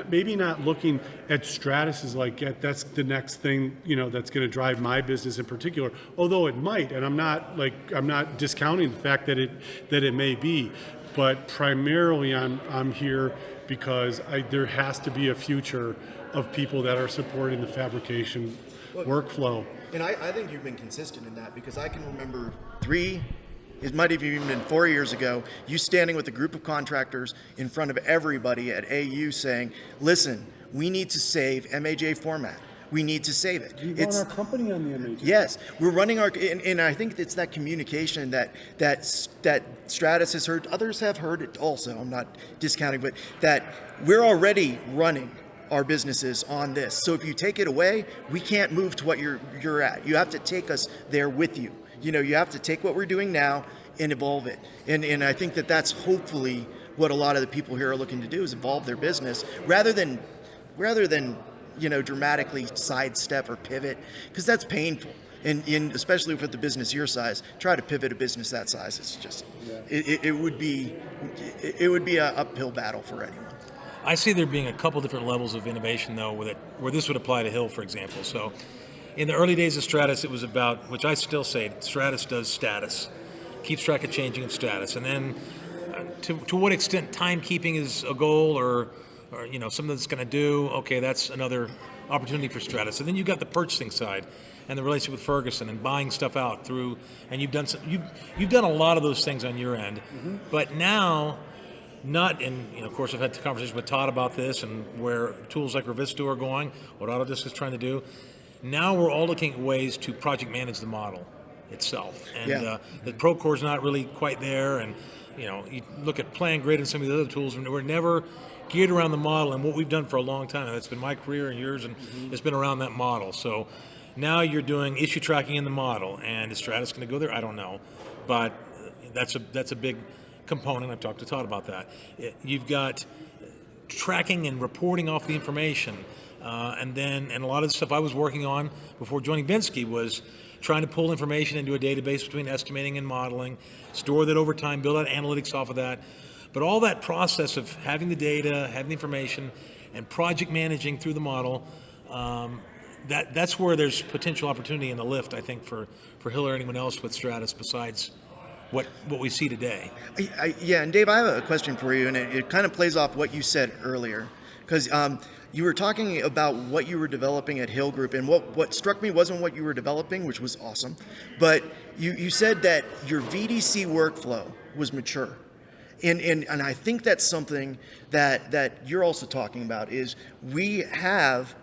Speaker 10: maybe not looking at Stratus as like that's the next thing that's going to drive my business in particular, although it might, and I'm not discounting the fact that it may be, but primarily I'm here because there has to be a future of people that are supporting the fabrication workflow.
Speaker 4: And I think you've been consistent in that, because I can remember it might have even been 4 years ago, you standing with a group of contractors in front of everybody at AU saying, listen, we need to save MAJ format. We need to save it.
Speaker 10: We run our company on the MAJ.
Speaker 4: Yes, we're running and I think it's that communication that Stratus has heard, others have heard it also, I'm not discounting, but that we're already running our businesses on this. So if you take it away, we can't move to what you're at. You have to take us there with you. You have to take what we're doing now and evolve it. And I think that's hopefully what a lot of the people here are looking to do, is evolve their business rather than dramatically sidestep or pivot, because that's painful. And especially with the business your size, try to pivot a business that size. It's just it would be an uphill battle for anyone.
Speaker 8: I see there being a couple different levels of innovation, though, where this would apply to Hill, for example. So in the early days of Stratus, it was about, which I still say, Stratus does status, keeps track of changing of status. And then to what extent timekeeping is a goal or something that's going to do, okay, that's another opportunity for Stratus. And then you've got the purchasing side and the relationship with Ferguson and buying stuff out through, and you've done a lot of those things on your end. Mm-hmm. But now, of course, I've had conversations with Todd about this and where tools like Revisto are going, what Autodesk is trying to do. Now we're all looking at ways to project manage the model itself. And the Procore is not really quite there. And, you look at Plan Grid and some of the other tools, and we're never geared around the model. And what we've done for a long time, and that's been my career and yours, and it's been around that model. So now you're doing issue tracking in the model. And is Stratus going to go there? I don't know. But that's a big component. I've talked to Todd about that. You've got tracking and reporting off the information. And a lot of the stuff I was working on before joining Binsky was trying to pull information into a database between estimating and modeling, store that over time, build out analytics off of that. But all that process of having the data, having the information, and project managing through the model, that's where there's potential opportunity in the lift, I think, for Hill or anyone else with Stratus besides what we see today.
Speaker 4: And Dave, I have a question for you, and it kind of plays off what you said earlier, because you were talking about what you were developing at Hill Group, and what struck me wasn't what you were developing, which was awesome, but you said that your VDC workflow was mature. And I think that's something that you're also talking about, is we have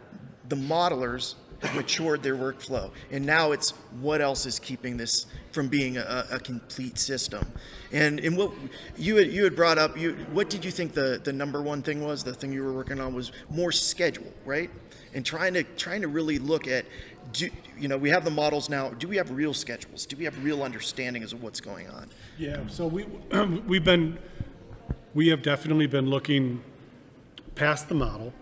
Speaker 4: the modelers have matured their workflow, and now it's what else is keeping this from being a complete system. And what you had brought up, what did you think the number one thing was? The thing you were working on was more schedule, right? And trying to really look at, we have the models now. Do we have real schedules? Do we have real understandings of what's going on?
Speaker 10: Yeah. So we have definitely been looking past the model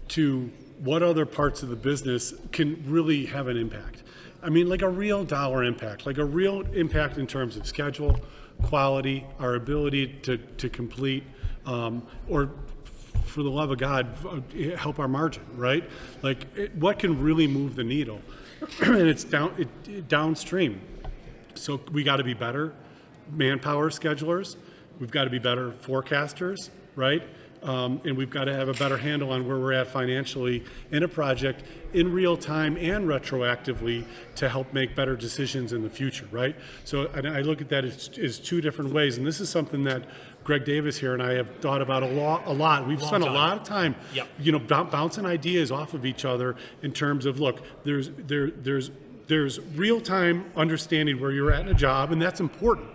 Speaker 10: to what other parts of the business can really have an impact. I mean, like a real dollar impact, like a real impact in terms of schedule, quality, our ability to complete, or for the love of God, help our margin, right? Like, what can really move the needle? And it's downstream. So we got to be better manpower schedulers. We've got to be better forecasters, right? And we've got to have a better handle on where we're at financially in a project in real time and retroactively to help make better decisions in the future, right? So and I look at that as two different ways, and this is something that Greg Davis here and I have thought about a lot. We've spent a lot of time, bouncing ideas off of each other in terms of, look, there's real time understanding where you're at in a job, and that's important.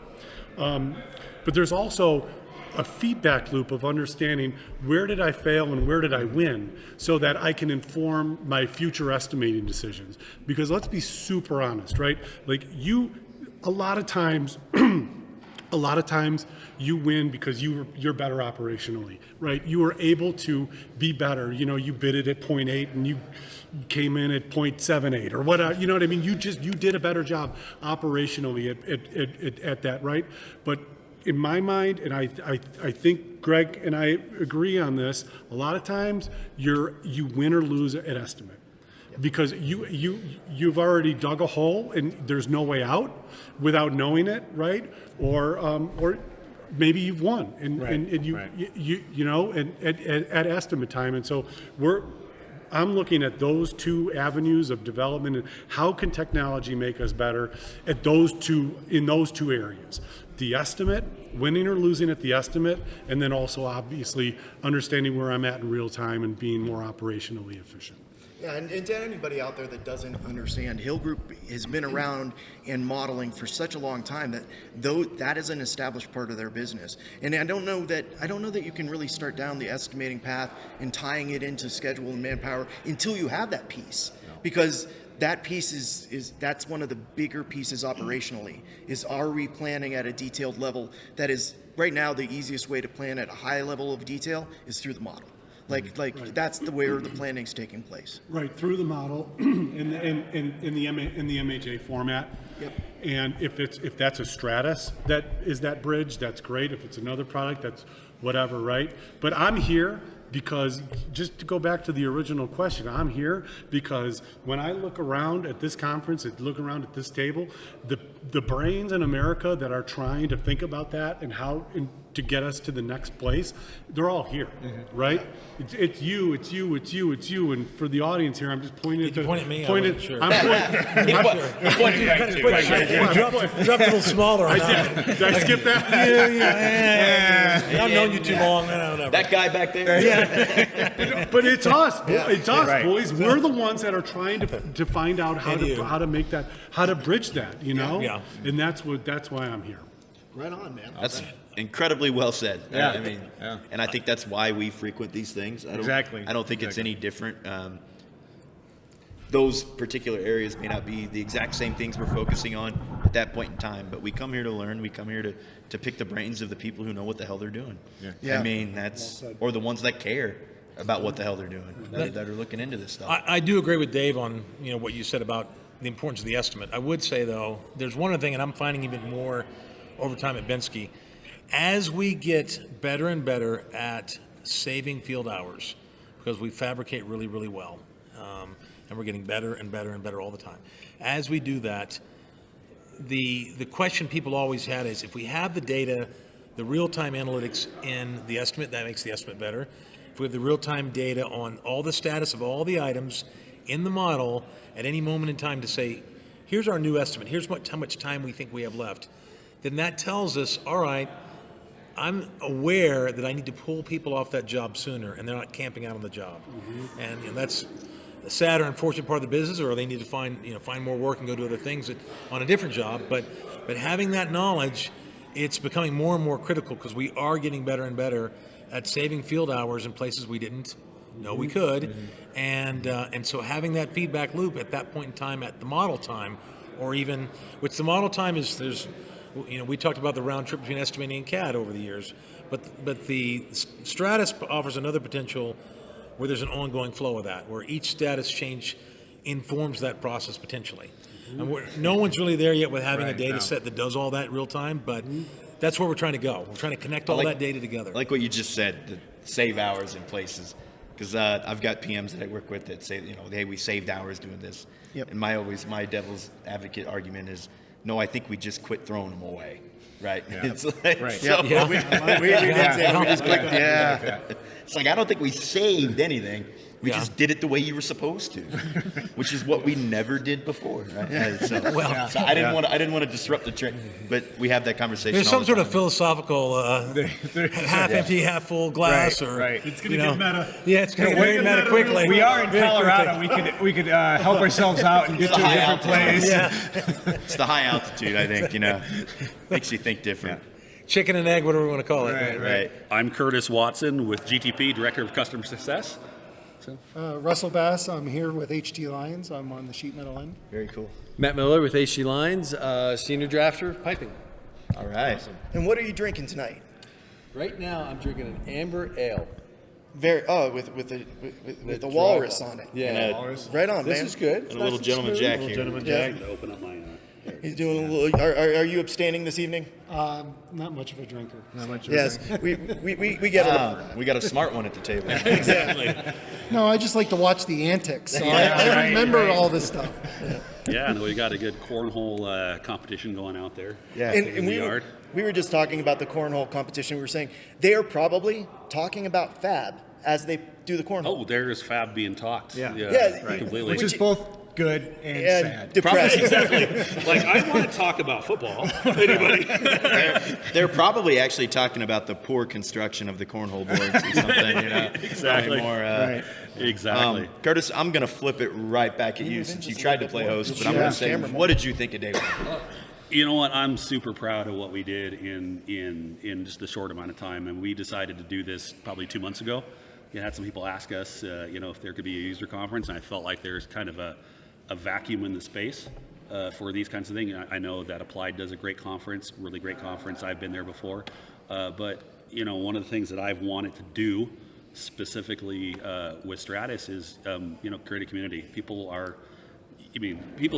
Speaker 10: But there's also a feedback loop of understanding where did I fail and where did I win, so that I can inform my future estimating decisions. Because let's be super honest, right? Like a lot of times you win because you're better operationally, right? You were able to be better. You bid it at 0.8 and you came in at 0.78 or whatever. You know what I mean? You did a better job operationally at that, right? But in my mind, and I think Greg and I agree on this, a lot of times you win or lose at estimate. Because you've already dug a hole and there's no way out without knowing it, right? Or maybe you've won and at estimate time. And so I'm looking at those two avenues of development and how can technology make us better in those two areas. The estimate, winning or losing at the estimate, and then also obviously understanding where I'm at in real time and being more operationally efficient.
Speaker 4: Yeah, and to anybody out there that doesn't understand, Hill Group has been around in modeling for such a long time that is an established part of their business. And I don't know that you can really start down the estimating path and tying it into schedule and manpower until you have that piece, because that piece that's one of the bigger pieces operationally. Are we planning at a detailed level? That is right now the easiest way to plan at a high level of detail is through the model. Right. That's the way the planning's taking place.
Speaker 10: Right, through the model in the MHA format.
Speaker 4: Yep.
Speaker 10: And if that's a Stratus that is that bridge, that's great. If it's another product, that's whatever, right? But I'm here because, just to go back to the original question, I'm here because when I look around at this conference, look around at this table, the brains in America that are trying to think about that and how to get us to the next place, they're all here, right? It's you, and for the audience here, I'm just pointing at
Speaker 8: point at me.
Speaker 10: Sure.
Speaker 8: I'm pointing right to dropped a little smaller.
Speaker 10: Did I skip that?
Speaker 8: Yeah. I've known you too long. Whatever.
Speaker 2: That guy back there.
Speaker 10: Yeah. But it's us. It's us, boys. We're the ones that are trying to find out how to make that, how to bridge that,
Speaker 8: Yeah.
Speaker 10: And that's why I'm here.
Speaker 4: Right on, man.
Speaker 2: That's incredibly well said.
Speaker 5: Yeah.
Speaker 2: I mean, and I think that's why we frequent these things. I don't think it's any different. Those particular areas may not be the exact same things we're focusing on at that point in time, but we come here to learn. We come here to pick the brains of the people who know what the hell they're doing.
Speaker 4: Yeah.
Speaker 2: I mean, or the ones that care about what the hell they're doing, that are looking into this stuff.
Speaker 8: I do agree with Dave on what you said about the importance of the estimate. I would say, though, there's one other thing, and I'm finding even more over time at Bensky. As we get better and better at saving field hours, because we fabricate really, really well, and we're getting better and better and better all the time. As we do that, the question people always had is, if we have the data, the real-time analytics in the estimate, that makes the estimate better. If we have the real-time data on all the status of all the items in the model at any moment in time to say, here's our new estimate, here's how much time we think we have left, then that tells us, all right, I'm aware that I need to pull people off that job sooner, and they're not camping out on the job. Mm-hmm. And that's a sad or unfortunate part of the business, or they need to find more work and go do other things on a different job. But having that knowledge, it's becoming more and more critical, because we are getting better and better at saving field hours in places we didn't know we could. Mm-hmm. And so having that feedback loop at that point in time, at the model time, or even, which the model time is, we talked about the round trip between estimating and CAD over the years, but the Stratus offers another potential where there's an ongoing flow of that, where each status change informs that process potentially. And no one's really there yet with having a data set that does all that real time, but that's where we're trying to go. We're trying to connect all that data together.
Speaker 2: I like what you just said, the save hours in places. Because I've got PMs that I work with that say, hey, we saved hours doing this.
Speaker 4: Yep.
Speaker 2: And my devil's advocate argument is, no, I think we just quit throwing them away. Right.
Speaker 5: Yeah.
Speaker 2: It's like,
Speaker 5: Right.
Speaker 2: So
Speaker 4: Yeah.
Speaker 2: we did say we just quit. Yeah. It's like, I don't think we saved anything. We just did it the way you were supposed to, which is what we never did before. Right? So I didn't want to disrupt the trick, but we have that conversation.
Speaker 8: There's
Speaker 2: all
Speaker 8: some
Speaker 2: the
Speaker 8: sort
Speaker 2: time.
Speaker 8: of philosophical half empty, half full glass, or
Speaker 10: It's going to get meta.
Speaker 8: Yeah, it's going to get very meta quickly.
Speaker 5: We are in
Speaker 8: Very
Speaker 5: Colorado.
Speaker 8: quickly.
Speaker 5: We could help ourselves out and get to a different place.
Speaker 2: It's the high altitude, I think. Makes you think different.
Speaker 8: Chicken and egg, whatever we want to call it.
Speaker 2: Right.
Speaker 11: I'm Curtis Watson with GTP, Director of Customer Success.
Speaker 12: Russell Bass, I'm here with HT Lions. I'm on the sheet metal end.
Speaker 2: Very cool.
Speaker 13: Matt Miller with HG Lines, Senior Drafter, Piping.
Speaker 2: All right.
Speaker 4: And what are you drinking tonight?
Speaker 13: Right now, I'm drinking an amber ale.
Speaker 4: With the walrus on it.
Speaker 13: Yeah.
Speaker 4: Right on,
Speaker 13: This
Speaker 4: man.
Speaker 13: is good.
Speaker 2: And a little gentleman jack here.
Speaker 4: Yeah.
Speaker 11: Open up my.
Speaker 4: He's doing a little. Are you abstaining this evening?
Speaker 12: Not much of a drinker.
Speaker 4: Yes, we get it.
Speaker 2: We got a smart one at the table.
Speaker 11: Exactly.
Speaker 12: No, I just like to watch the antics. So I remember all this stuff.
Speaker 11: Yeah, and we got a good cornhole competition going out there.
Speaker 2: Yeah.
Speaker 4: And
Speaker 11: in the yard.
Speaker 4: we were just talking about the cornhole competition. We were saying they are probably talking about fab as they do the cornhole.
Speaker 11: Oh, there's fab being talked.
Speaker 4: Yeah,
Speaker 11: completely.
Speaker 5: Which is both good and sad.
Speaker 4: Depressing.
Speaker 11: Exactly. Like, I want to talk about football. Anybody?
Speaker 2: They're probably actually talking about the poor construction of the cornhole boards or something.
Speaker 11: Exactly.
Speaker 2: More,
Speaker 11: Exactly.
Speaker 2: Curtis, I'm going to flip it right back at you since you tried to play host, but I'm going to say, what did you think of day one?
Speaker 11: You know what? I'm super proud of what we did in just a short amount of time, and we decided to do this probably 2 months ago. You had some people ask us, if there could be a user conference, and I felt like there's kind of a vacuum in the space for these kinds of things. I know that Applied does a great conference, really great conference. I've been there before, but one of the things that I've wanted to do specifically with Stratus is create a community. People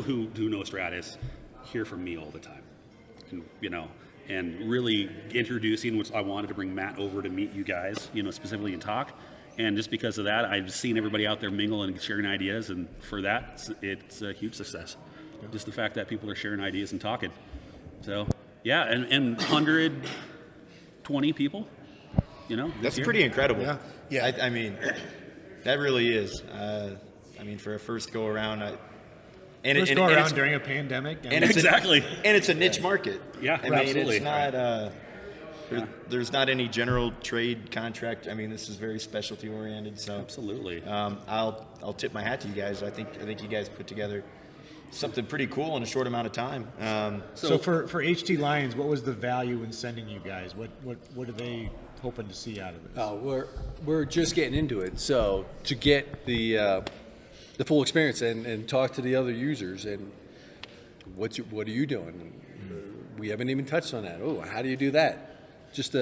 Speaker 11: who know Stratus hear from me all the time, and really introducing, which I wanted to bring Matt over to meet you guys, specifically and talk. And just because of that, I've seen everybody out there mingle and sharing ideas, and for that, it's a huge success. Just the fact that people are sharing ideas and talking. So, yeah, and 120 people,
Speaker 2: That's pretty incredible.
Speaker 4: Yeah.
Speaker 2: I mean, that really is. For a first go around,
Speaker 5: First go around during a pandemic.
Speaker 2: and it's
Speaker 11: Exactly.
Speaker 2: and it's a niche market.
Speaker 11: Yeah,
Speaker 2: I mean,
Speaker 11: absolutely.
Speaker 2: it's not. There's not any general trade contract. I mean, this is very specialty oriented. So
Speaker 11: Absolutely.
Speaker 2: I'll tip my hat to you guys. I think you guys put together something pretty cool in a short amount of time.
Speaker 5: So for HT Lions, what was the value in sending you guys? What are they hoping to see out of this?
Speaker 13: We're just getting into it. So to get the full experience and talk to the other users and what are you doing? We haven't even touched on that. Oh, how do you do that? Just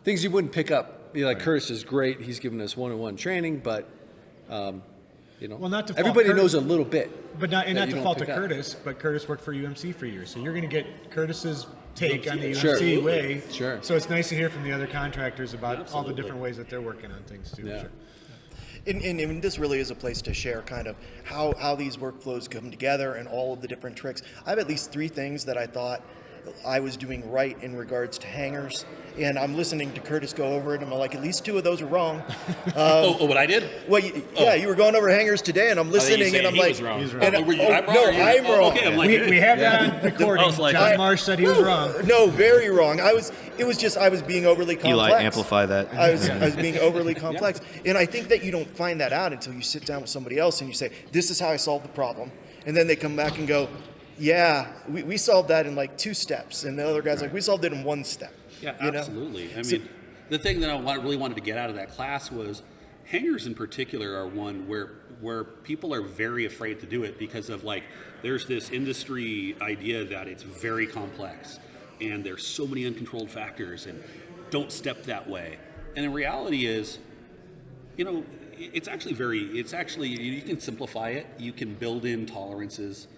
Speaker 13: things you wouldn't pick up. Curtis is great. He's given us one-on-one training, but
Speaker 5: Well, not to fault
Speaker 13: everybody
Speaker 5: Curtis,
Speaker 13: knows a little bit.
Speaker 5: but not
Speaker 13: that
Speaker 5: to
Speaker 13: you don't
Speaker 5: fault to
Speaker 13: pick up.
Speaker 5: Curtis. But Curtis worked for UMC for years, so you're going to get Curtis's take on the
Speaker 13: Sure.
Speaker 5: UMC way.
Speaker 13: Sure.
Speaker 5: So it's nice to hear from the other contractors about all the different ways that they're working on things too.
Speaker 13: Yeah.
Speaker 5: Sure.
Speaker 4: And this really is a place to share kind of how these workflows come together and all of the different tricks. I have at least 3 things that I thought I was doing right in regards to hangers, and I'm listening to Curtis go over it, and I'm like, at least 2 of those are wrong.
Speaker 11: What I did?
Speaker 4: Well, you were going over hangers today, and I'm listening, and I'm like,
Speaker 11: He's wrong.
Speaker 4: and-
Speaker 11: Were you- I'm wrong,
Speaker 4: no,
Speaker 11: or you-
Speaker 4: I'm
Speaker 11: oh,
Speaker 4: wrong.
Speaker 11: okay, I'm like,
Speaker 5: We have that on recording.
Speaker 11: I was like-
Speaker 5: John Marsh said he was wrong.
Speaker 4: No, very wrong. I was being overly complex.
Speaker 2: Eli, amplify that.
Speaker 4: I was being overly complex. And I think that you don't find that out until you sit down with somebody else and you say, this is how I solved the problem. And then they come back and go, yeah, we solved that in like 2 steps. And the other guy's like, we solved it in 1 step.
Speaker 11: Yeah,
Speaker 4: You know?
Speaker 11: absolutely. I mean, the thing that I really wanted to get out of that class was hangers in particular are one where people are very afraid to do it because of there's this industry idea that it's very complex and there's so many uncontrolled factors and don't step that way. And the reality is, it's actually you can simplify it. You can build in tolerances.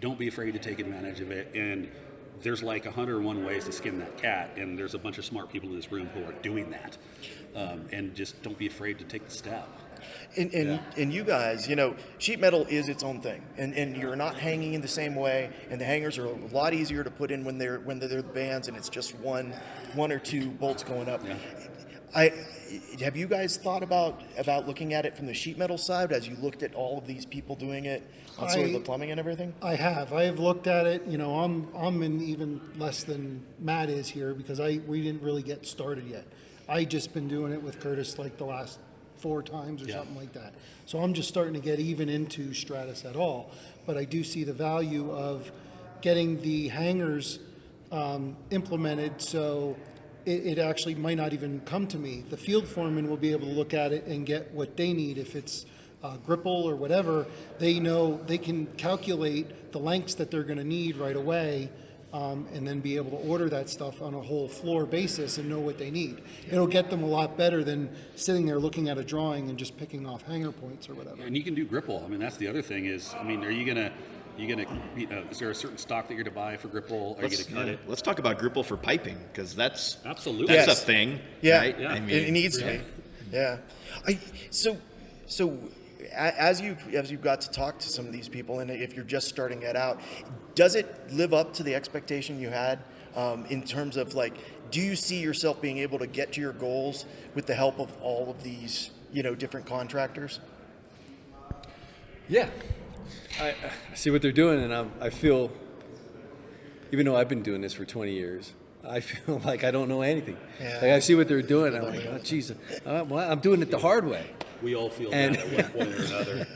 Speaker 11: don't be afraid to take advantage of it. And there's like 101 ways to skin that cat, and there's a bunch of smart people in this room who are doing that. And just don't be afraid to take the step.
Speaker 4: And you guys, sheet metal is its own thing, and you're not hanging in the same way, and the hangers are a lot easier to put in when they're the bands, and it's just one or two bolts going up.
Speaker 11: Yeah.
Speaker 4: Have you guys thought about looking at it from the sheet metal side as you looked at all of these people doing it on sort of the plumbing and everything?
Speaker 12: I have looked at it. I'm in even less than Matt is here because we didn't really get started yet. I just been doing it with Curtis like the last 4 times or something like that. So I'm just starting to get even into Stratus at all. But I do see the value of getting the hangers implemented so it actually might not even come to me. The field foreman will be able to look at it and get what they need. If it's gripple or whatever, they know they can calculate the lengths that they're going to need right away, and then be able to order that stuff on a whole floor basis and know what they need. It'll get them a lot better than sitting there looking at a drawing and just picking off hanger points or whatever.
Speaker 11: And you can do gripple. I mean, that's the other thing is, I mean, are you gonna, is there a certain stock that you're to buy for gripple? Are you gonna cut it?
Speaker 2: Let's talk about gripple for piping, because that's
Speaker 11: absolutely
Speaker 2: a thing.
Speaker 4: Yeah,
Speaker 2: right?
Speaker 11: Yeah.
Speaker 2: I mean,
Speaker 4: it needs to be. Yeah. So as you got to talk to some of these people, and if you're just starting it out, does it live up to the expectation you had in terms of do you see yourself being able to get to your goals with the help of all of these different contractors?
Speaker 13: Yeah, I see what they're doing, and I feel, even though I've been doing this for 20 years, I feel like I don't know anything.
Speaker 4: Yeah.
Speaker 13: Like I see what they're doing, and I'm like, oh, geez, I'm doing it the hard way.
Speaker 11: We all feel
Speaker 13: And-
Speaker 11: that at one point or another,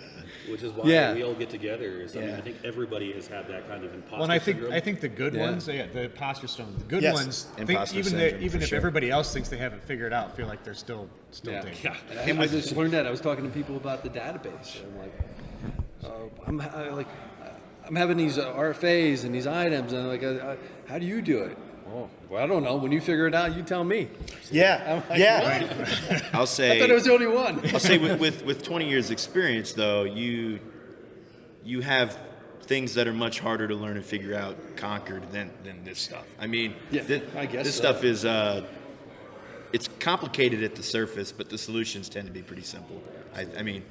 Speaker 11: which is why we all get together. I mean, I think everybody has had that kind of imposter
Speaker 5: Well, and I
Speaker 11: syndrome.
Speaker 5: think the good ones, the imposter syndrome, the good
Speaker 4: Yes.
Speaker 5: ones,
Speaker 2: Imposter
Speaker 5: even
Speaker 2: syndrome,
Speaker 5: even
Speaker 2: for
Speaker 5: if
Speaker 2: sure.
Speaker 5: everybody else thinks they have it figured out, feel like they're still dating.
Speaker 11: Yeah.
Speaker 13: And I just learned that. I was talking to people about the database. I'm like, I'm having these RFAs and these items, and I'm like, how do you do it? Oh, well, I don't know. When you figure it out, you tell me.
Speaker 4: Yeah.
Speaker 13: I'm like,
Speaker 4: Yeah.
Speaker 13: what?
Speaker 2: I'll say
Speaker 13: I thought I was the only one.
Speaker 2: I'll say with 20 years experience though, you have things that are much harder to learn and figure out conquered than this stuff. I mean,
Speaker 13: I guess
Speaker 2: this
Speaker 13: so.
Speaker 2: stuff is it's complicated at the surface, but the solutions tend to be pretty simple. I mean,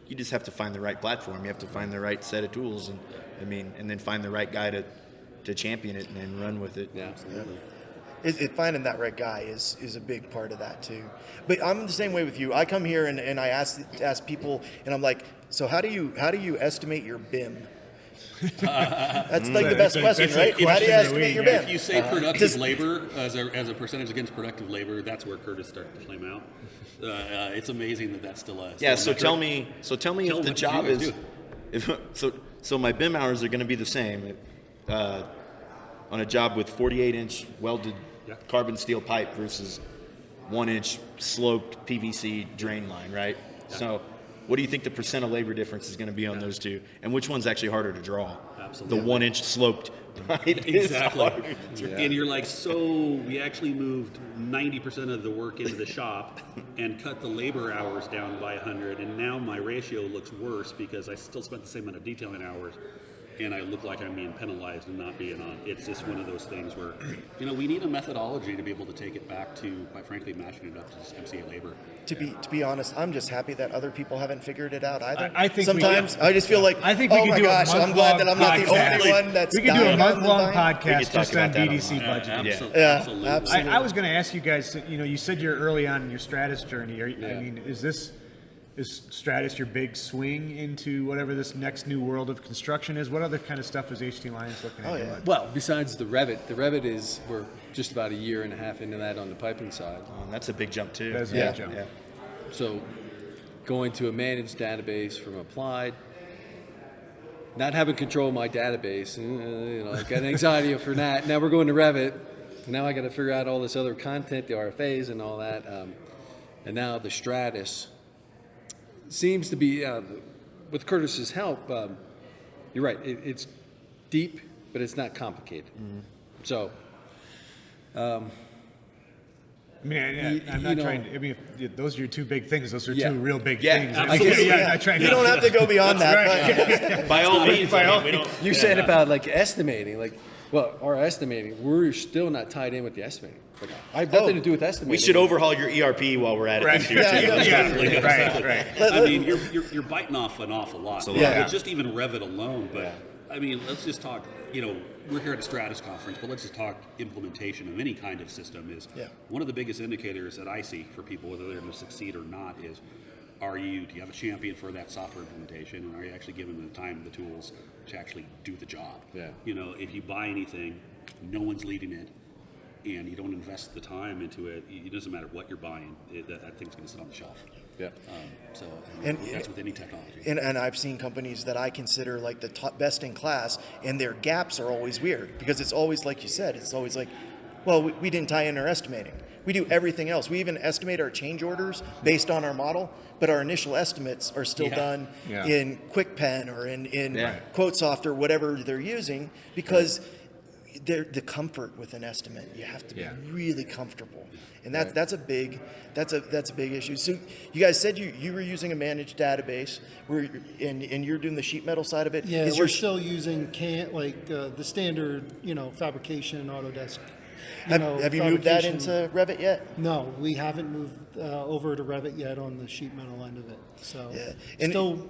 Speaker 2: you just have to find the right platform. You have to find the right set of tools, and then find the right guy to champion it and run with it.
Speaker 13: Yeah, absolutely.
Speaker 4: Finding that right guy is a big part of that too. But I'm the same way with you. I come here and I ask people, and I'm like, so how do you estimate your BIM? That's like the best question, right? How do you estimate your BIM?
Speaker 11: If you say productive labor as a percentage against productive labor, that's where Curtis started to flame out. It's amazing that's still us.
Speaker 2: Yeah. So tell me if the job is, so my BIM hours are going to be the same on a job with 48-inch welded carbon steel pipe versus 1-inch sloped PVC drain line, right? Yeah. So what do you think the percent of labor difference is going to be on those two? And which one's actually harder to draw?
Speaker 11: Absolutely.
Speaker 2: The 1-inch sloped pipe is
Speaker 11: Exactly.
Speaker 2: harder to draw.
Speaker 11: And you're like, so we actually moved 90% of the work into the shop and cut the labor hours down by 100, and now my ratio looks worse because I still spent the same amount of detailing hours, and I look like I'm being penalized and not being on. It's just one of those things where, we need a methodology to be able to take it back to, quite frankly, matching it up to just MCA labor.
Speaker 4: To be honest, I'm just happy that other people haven't figured it out either.
Speaker 5: I think
Speaker 4: sometimes I just feel like,
Speaker 5: I think we
Speaker 4: oh
Speaker 5: could
Speaker 4: my
Speaker 5: do a
Speaker 4: gosh, I'm glad that I'm not the
Speaker 5: month-long
Speaker 4: only one that's
Speaker 5: we could do a
Speaker 4: dying all the
Speaker 5: month-long
Speaker 4: time.
Speaker 5: podcast just on DDC budget.
Speaker 11: Absolutely.
Speaker 4: Yeah,
Speaker 11: Absolutely.
Speaker 4: absolutely.
Speaker 5: I was going to ask you guys. You said you're early on in your Stratus journey. I mean, is Stratus your big swing into whatever this next new world of construction is? What other kind of stuff is HT Lions looking at?
Speaker 4: Oh, yeah.
Speaker 13: Well, besides the Revit is, we're just about a year and a half into that on the piping side.
Speaker 2: That's a big jump too.
Speaker 5: That's a big jump.
Speaker 2: Yeah.
Speaker 13: So going to a managed database from Applied, not having control of my database, I've got anxiety for that. Now we're going to Revit. Now I got to figure out all this other content, the RFAs and all that. And now the Stratus seems to be, with Curtis's help, you're right, it's deep, but it's not complicated. Mm-hmm. So,
Speaker 5: I mean, I'm not trying to. I mean, if those are your two big things. Those are two real big
Speaker 2: Yeah,
Speaker 5: things.
Speaker 2: absolutely.
Speaker 5: I'm not trying
Speaker 4: You don't have to go beyond that.
Speaker 5: Right.
Speaker 11: By all means, we don't.
Speaker 13: You said about like estimating, like, well, our estimating, we're still not tied in with the estimating. Like, I have nothing to do with estimating.
Speaker 2: We should overhaul your ERP while we're at it this year, too.
Speaker 5: Right.
Speaker 11: I mean, you're biting off an awful lot.
Speaker 2: Yeah.
Speaker 11: Just even Revit alone. But I mean, let's just talk. We're here at a Stratus conference, but let's just talk implementation of any kind of system. Is one of the biggest indicators that I see for people whether they're going to succeed or not is, do you have a champion for that software implementation, and are you actually giving them the time and the tools to actually do the job?
Speaker 13: Yeah.
Speaker 11: If you buy anything, no one's leading it, and you don't invest the time into it, it doesn't matter what you're buying, that thing's going to sit on the shelf.
Speaker 13: Yeah.
Speaker 11: That's with any technology.
Speaker 4: And I've seen companies that I consider like the top best in class, and their gaps are always weird because it's always like you said, it's always like, well, we didn't tie in our estimating. We do everything else. We even estimate our change orders based on our model, but our initial estimates are still done in QuickPen or in QuoteSoft or whatever they're using because the comfort with an estimate, you have to be really comfortable, and that's a big issue. So you guys said you were using a managed database, and you're doing the sheet metal side of it.
Speaker 12: Yeah, we're still using the standard, fabrication Autodesk.
Speaker 4: Have you moved that into Revit yet?
Speaker 12: No, we haven't moved over to Revit yet on the sheet metal end of it. So still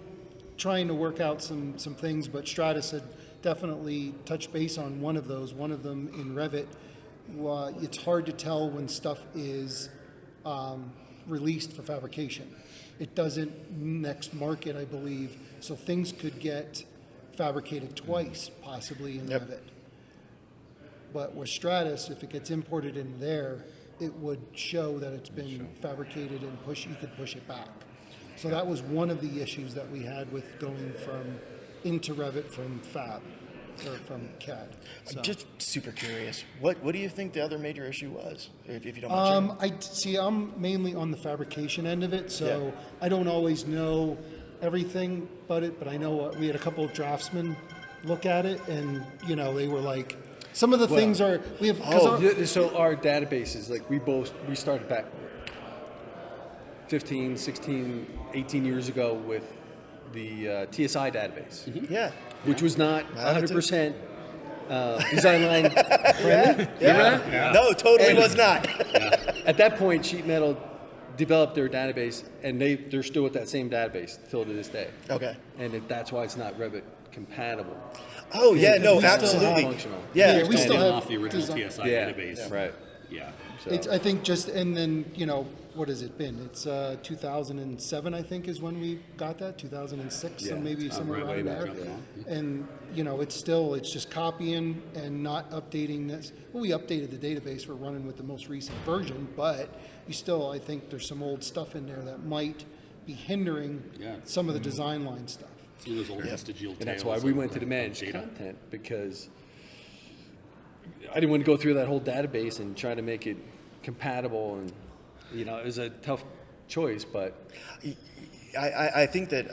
Speaker 12: trying to work out some things, but Stratus had definitely touched base on one of those. One of them in Revit. It's hard to tell when stuff is released for fabrication. It doesn't next market, I believe. So things could get fabricated twice, possibly in Revit. But with Stratus, if it gets imported in there, it would show that it's been fabricated and you could push it back. So that was one of the issues that we had with going into Revit from Fab or from CAD. So.
Speaker 4: I'm just super curious. What do you think the other major issue was, if you don't mind sharing?
Speaker 12: I'm mainly on the fabrication end of it, so I don't always know everything about it, but I know we had a couple of draftsmen look at it, and they were like, some of the things are we have.
Speaker 13: So our databases, like we started back 15, 16, 18 years ago with the TSI database.
Speaker 4: Mm-hmm. Yeah.
Speaker 13: Which was not 100% design line friendly.
Speaker 4: Yeah. No, totally was not.
Speaker 13: At that point, Sheet Metal developed their database, and they're still with that same database till to this day.
Speaker 4: Okay.
Speaker 13: And that's why it's not Revit compatible.
Speaker 4: Oh yeah, no, absolutely.
Speaker 13: Yeah,
Speaker 12: we still have
Speaker 11: off the original TSI database.
Speaker 13: Right.
Speaker 11: Yeah.
Speaker 12: So. I think and then what has it been? It's 2007, I think, is when we got that. 2006, so maybe somewhere around there. And it's just copying and not updating this. Well, we updated the database. We're running with the most recent version, but I think there's some old stuff in there that might be hindering some of the design line stuff.
Speaker 11: Those old vestigial
Speaker 13: and that's why we went to the managed content, because I didn't want to go through that whole database and try to make it compatible, and it was a tough choice, but
Speaker 4: I think that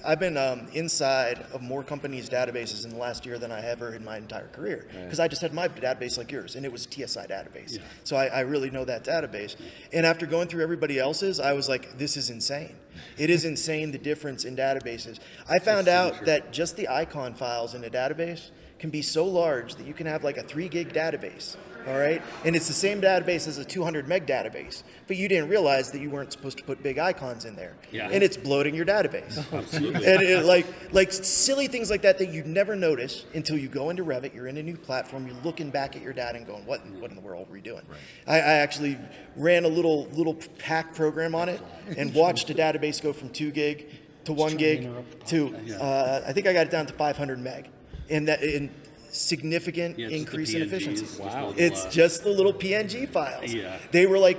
Speaker 4: I've been inside of more companies' databases in the last year than I ever in my entire career, because I just had my database like yours, and it was a TSI database. So I really know that database. And after going through everybody else's, I was like, this is insane. It is insane, the difference in databases. I found out that just the icon files in a database can be so large that you can have like a 3 gig database. All right, and it's the same database as a 200 meg database, but you didn't realize that you weren't supposed to put big icons in there, and it's bloating your database.
Speaker 11: Absolutely.
Speaker 4: And like silly things like that you never notice until you go into Revit. You're in a new platform. You're looking back at your data and going, "What in the world are we doing?" Right. I actually ran a little hack program on it and watched a database go from 2 gig to 1 gig to I think I got it down to 500 meg, and that in significant increase in efficiency.
Speaker 11: Wow.
Speaker 4: It's just the little PNG files.
Speaker 11: Yeah.
Speaker 4: They were like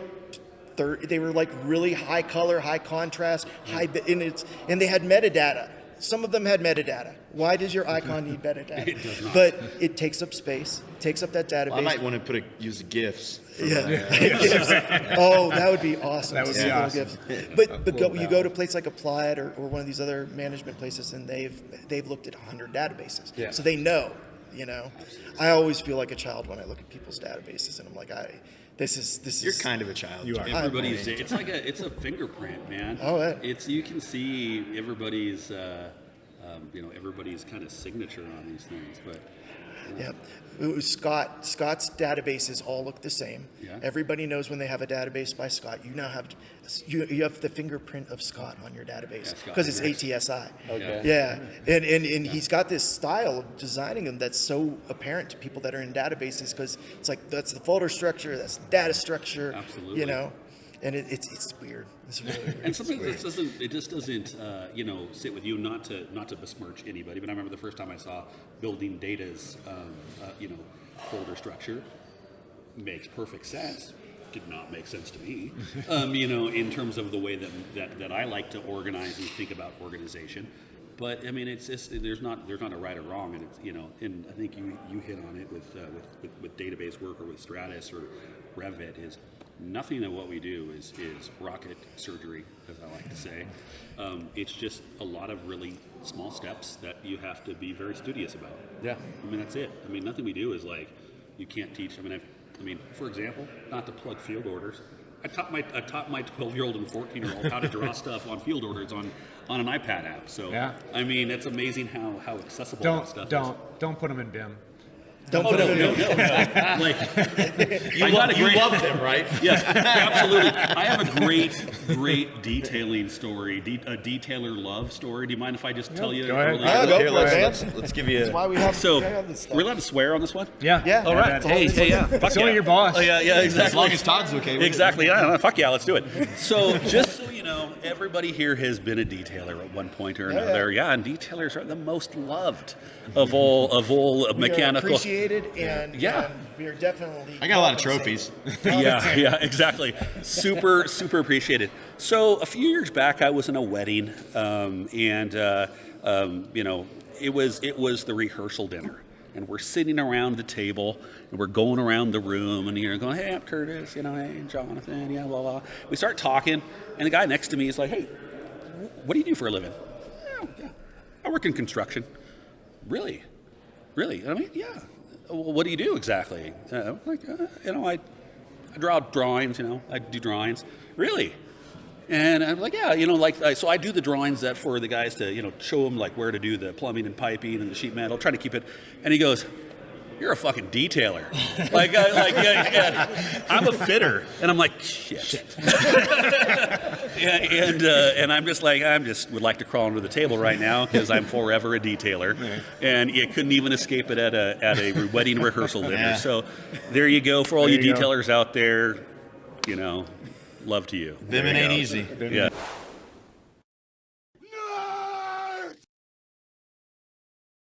Speaker 4: really high color, high contrast, high bit, and they had metadata. Some of them had metadata. Why does your icon need metadata?
Speaker 11: It does not.
Speaker 4: But it takes up space, takes up that database.
Speaker 2: Well, I might want to use GIFs.
Speaker 4: GIFs. Oh, that would be awesome.
Speaker 5: That would be awesome.
Speaker 4: But you go to a place like Applied or one of these other management places, and they've looked at 100 databases.
Speaker 13: Yeah.
Speaker 4: So they know. you know. I always feel like a child when I look at people's databases, and I'm like, this
Speaker 2: You're
Speaker 4: is
Speaker 2: kind of a child.
Speaker 5: You are.
Speaker 11: Everybody's, it's like it's a fingerprint, man.
Speaker 4: Oh, yeah.
Speaker 11: It's, you can see everybody's, everybody's kind of signature on these things, but.
Speaker 4: Yeah, it was Scott's databases all look the same.
Speaker 11: Yeah.
Speaker 4: Everybody knows when they have a database by Scott. You now have you have the fingerprint of Scott on your database
Speaker 11: Scott
Speaker 4: because it's
Speaker 11: fingers.
Speaker 4: ATSI.
Speaker 13: Okay.
Speaker 4: Yeah, and he's got this style of designing them that's so apparent to people that are in databases because it's like that's the folder structure, that's the data structure.
Speaker 11: Absolutely.
Speaker 4: You know, and it's weird. It's really weird.
Speaker 11: And sometimes it just doesn't sit with you, not to besmirch anybody, but I remember the first time I saw building data's folder structure. Makes perfect sense. Did not make sense to me, in terms of the way that I like to organize and think about organization. But I mean, it's just there's not a right or wrong, and it's and I think you hit on it with database work or with Stratus or Revit is. Nothing of what we do is rocket surgery, as I like to say. It's just a lot of really small steps that you have to be very studious about.
Speaker 13: Yeah.
Speaker 11: I mean, that's it. I mean, nothing we do is like, you can't teach. I mean, for example, not to plug field orders, I taught my 12-year-old and 14-year-old how to draw stuff on field orders on an iPad app. So,
Speaker 5: Yeah.
Speaker 11: I mean, it's amazing how accessible that stuff is.
Speaker 5: Don't put them in BIM.
Speaker 4: Don't
Speaker 11: Oh,
Speaker 4: put
Speaker 11: no,
Speaker 4: it
Speaker 11: no,
Speaker 4: in.
Speaker 11: no, no. Like, I got a great,
Speaker 13: love them, right?
Speaker 11: Yes, absolutely. I have a great detailing story, a detailer love story. Do you mind if I just tell you?
Speaker 5: Go ahead.
Speaker 11: Really
Speaker 4: Go
Speaker 11: quick?
Speaker 4: for it, man.
Speaker 2: Let's give you.
Speaker 4: That's why we have
Speaker 11: So,
Speaker 4: this stuff.
Speaker 11: we're allowed to swear on this one?
Speaker 5: Yeah.
Speaker 4: Yeah.
Speaker 11: All right. Hey, yeah. Fuck
Speaker 5: So
Speaker 11: yeah.
Speaker 5: are your boss.
Speaker 11: Oh, yeah, exactly.
Speaker 2: As long as Todd's okay with it.
Speaker 11: Exactly. Yeah, fuck yeah, let's do it. So, just so you know, everybody here has been a detailer at one point or another. Yeah, and detailers are the most loved of all
Speaker 4: We are
Speaker 11: mechanical.
Speaker 4: appreciated and
Speaker 11: Yeah.
Speaker 4: and we are definitely.
Speaker 2: I got a lot of trophies.
Speaker 11: Yeah, exactly. Super appreciated. So a few years back, I was in a wedding, it was the rehearsal dinner, and we're sitting around the table, and we're going around the room, and you're going, hey, I'm Curtis, hey, Jonathan, yeah, blah, blah. We start talking, and the guy next to me is like, hey, what do you do for a living? Oh, yeah, I work in construction. Really? And I mean, yeah. Well, what do you do exactly? I draw drawings, I do drawings. Really? And I'm like, yeah, so I do the drawings that for the guys to, show them like where to do the plumbing and piping and the sheet metal, trying to keep it. And he goes, you're a fucking detailer. I'm a fitter. And I'm like, shit. And I'm just like, would like to crawl under the table right now because I'm forever a detailer. And you couldn't even escape it at a wedding rehearsal dinner.
Speaker 2: Yeah.
Speaker 11: So there you go for all you
Speaker 5: There you go.
Speaker 11: detailers out there, love to you.
Speaker 2: Bimming ain't easy.
Speaker 11: Yeah.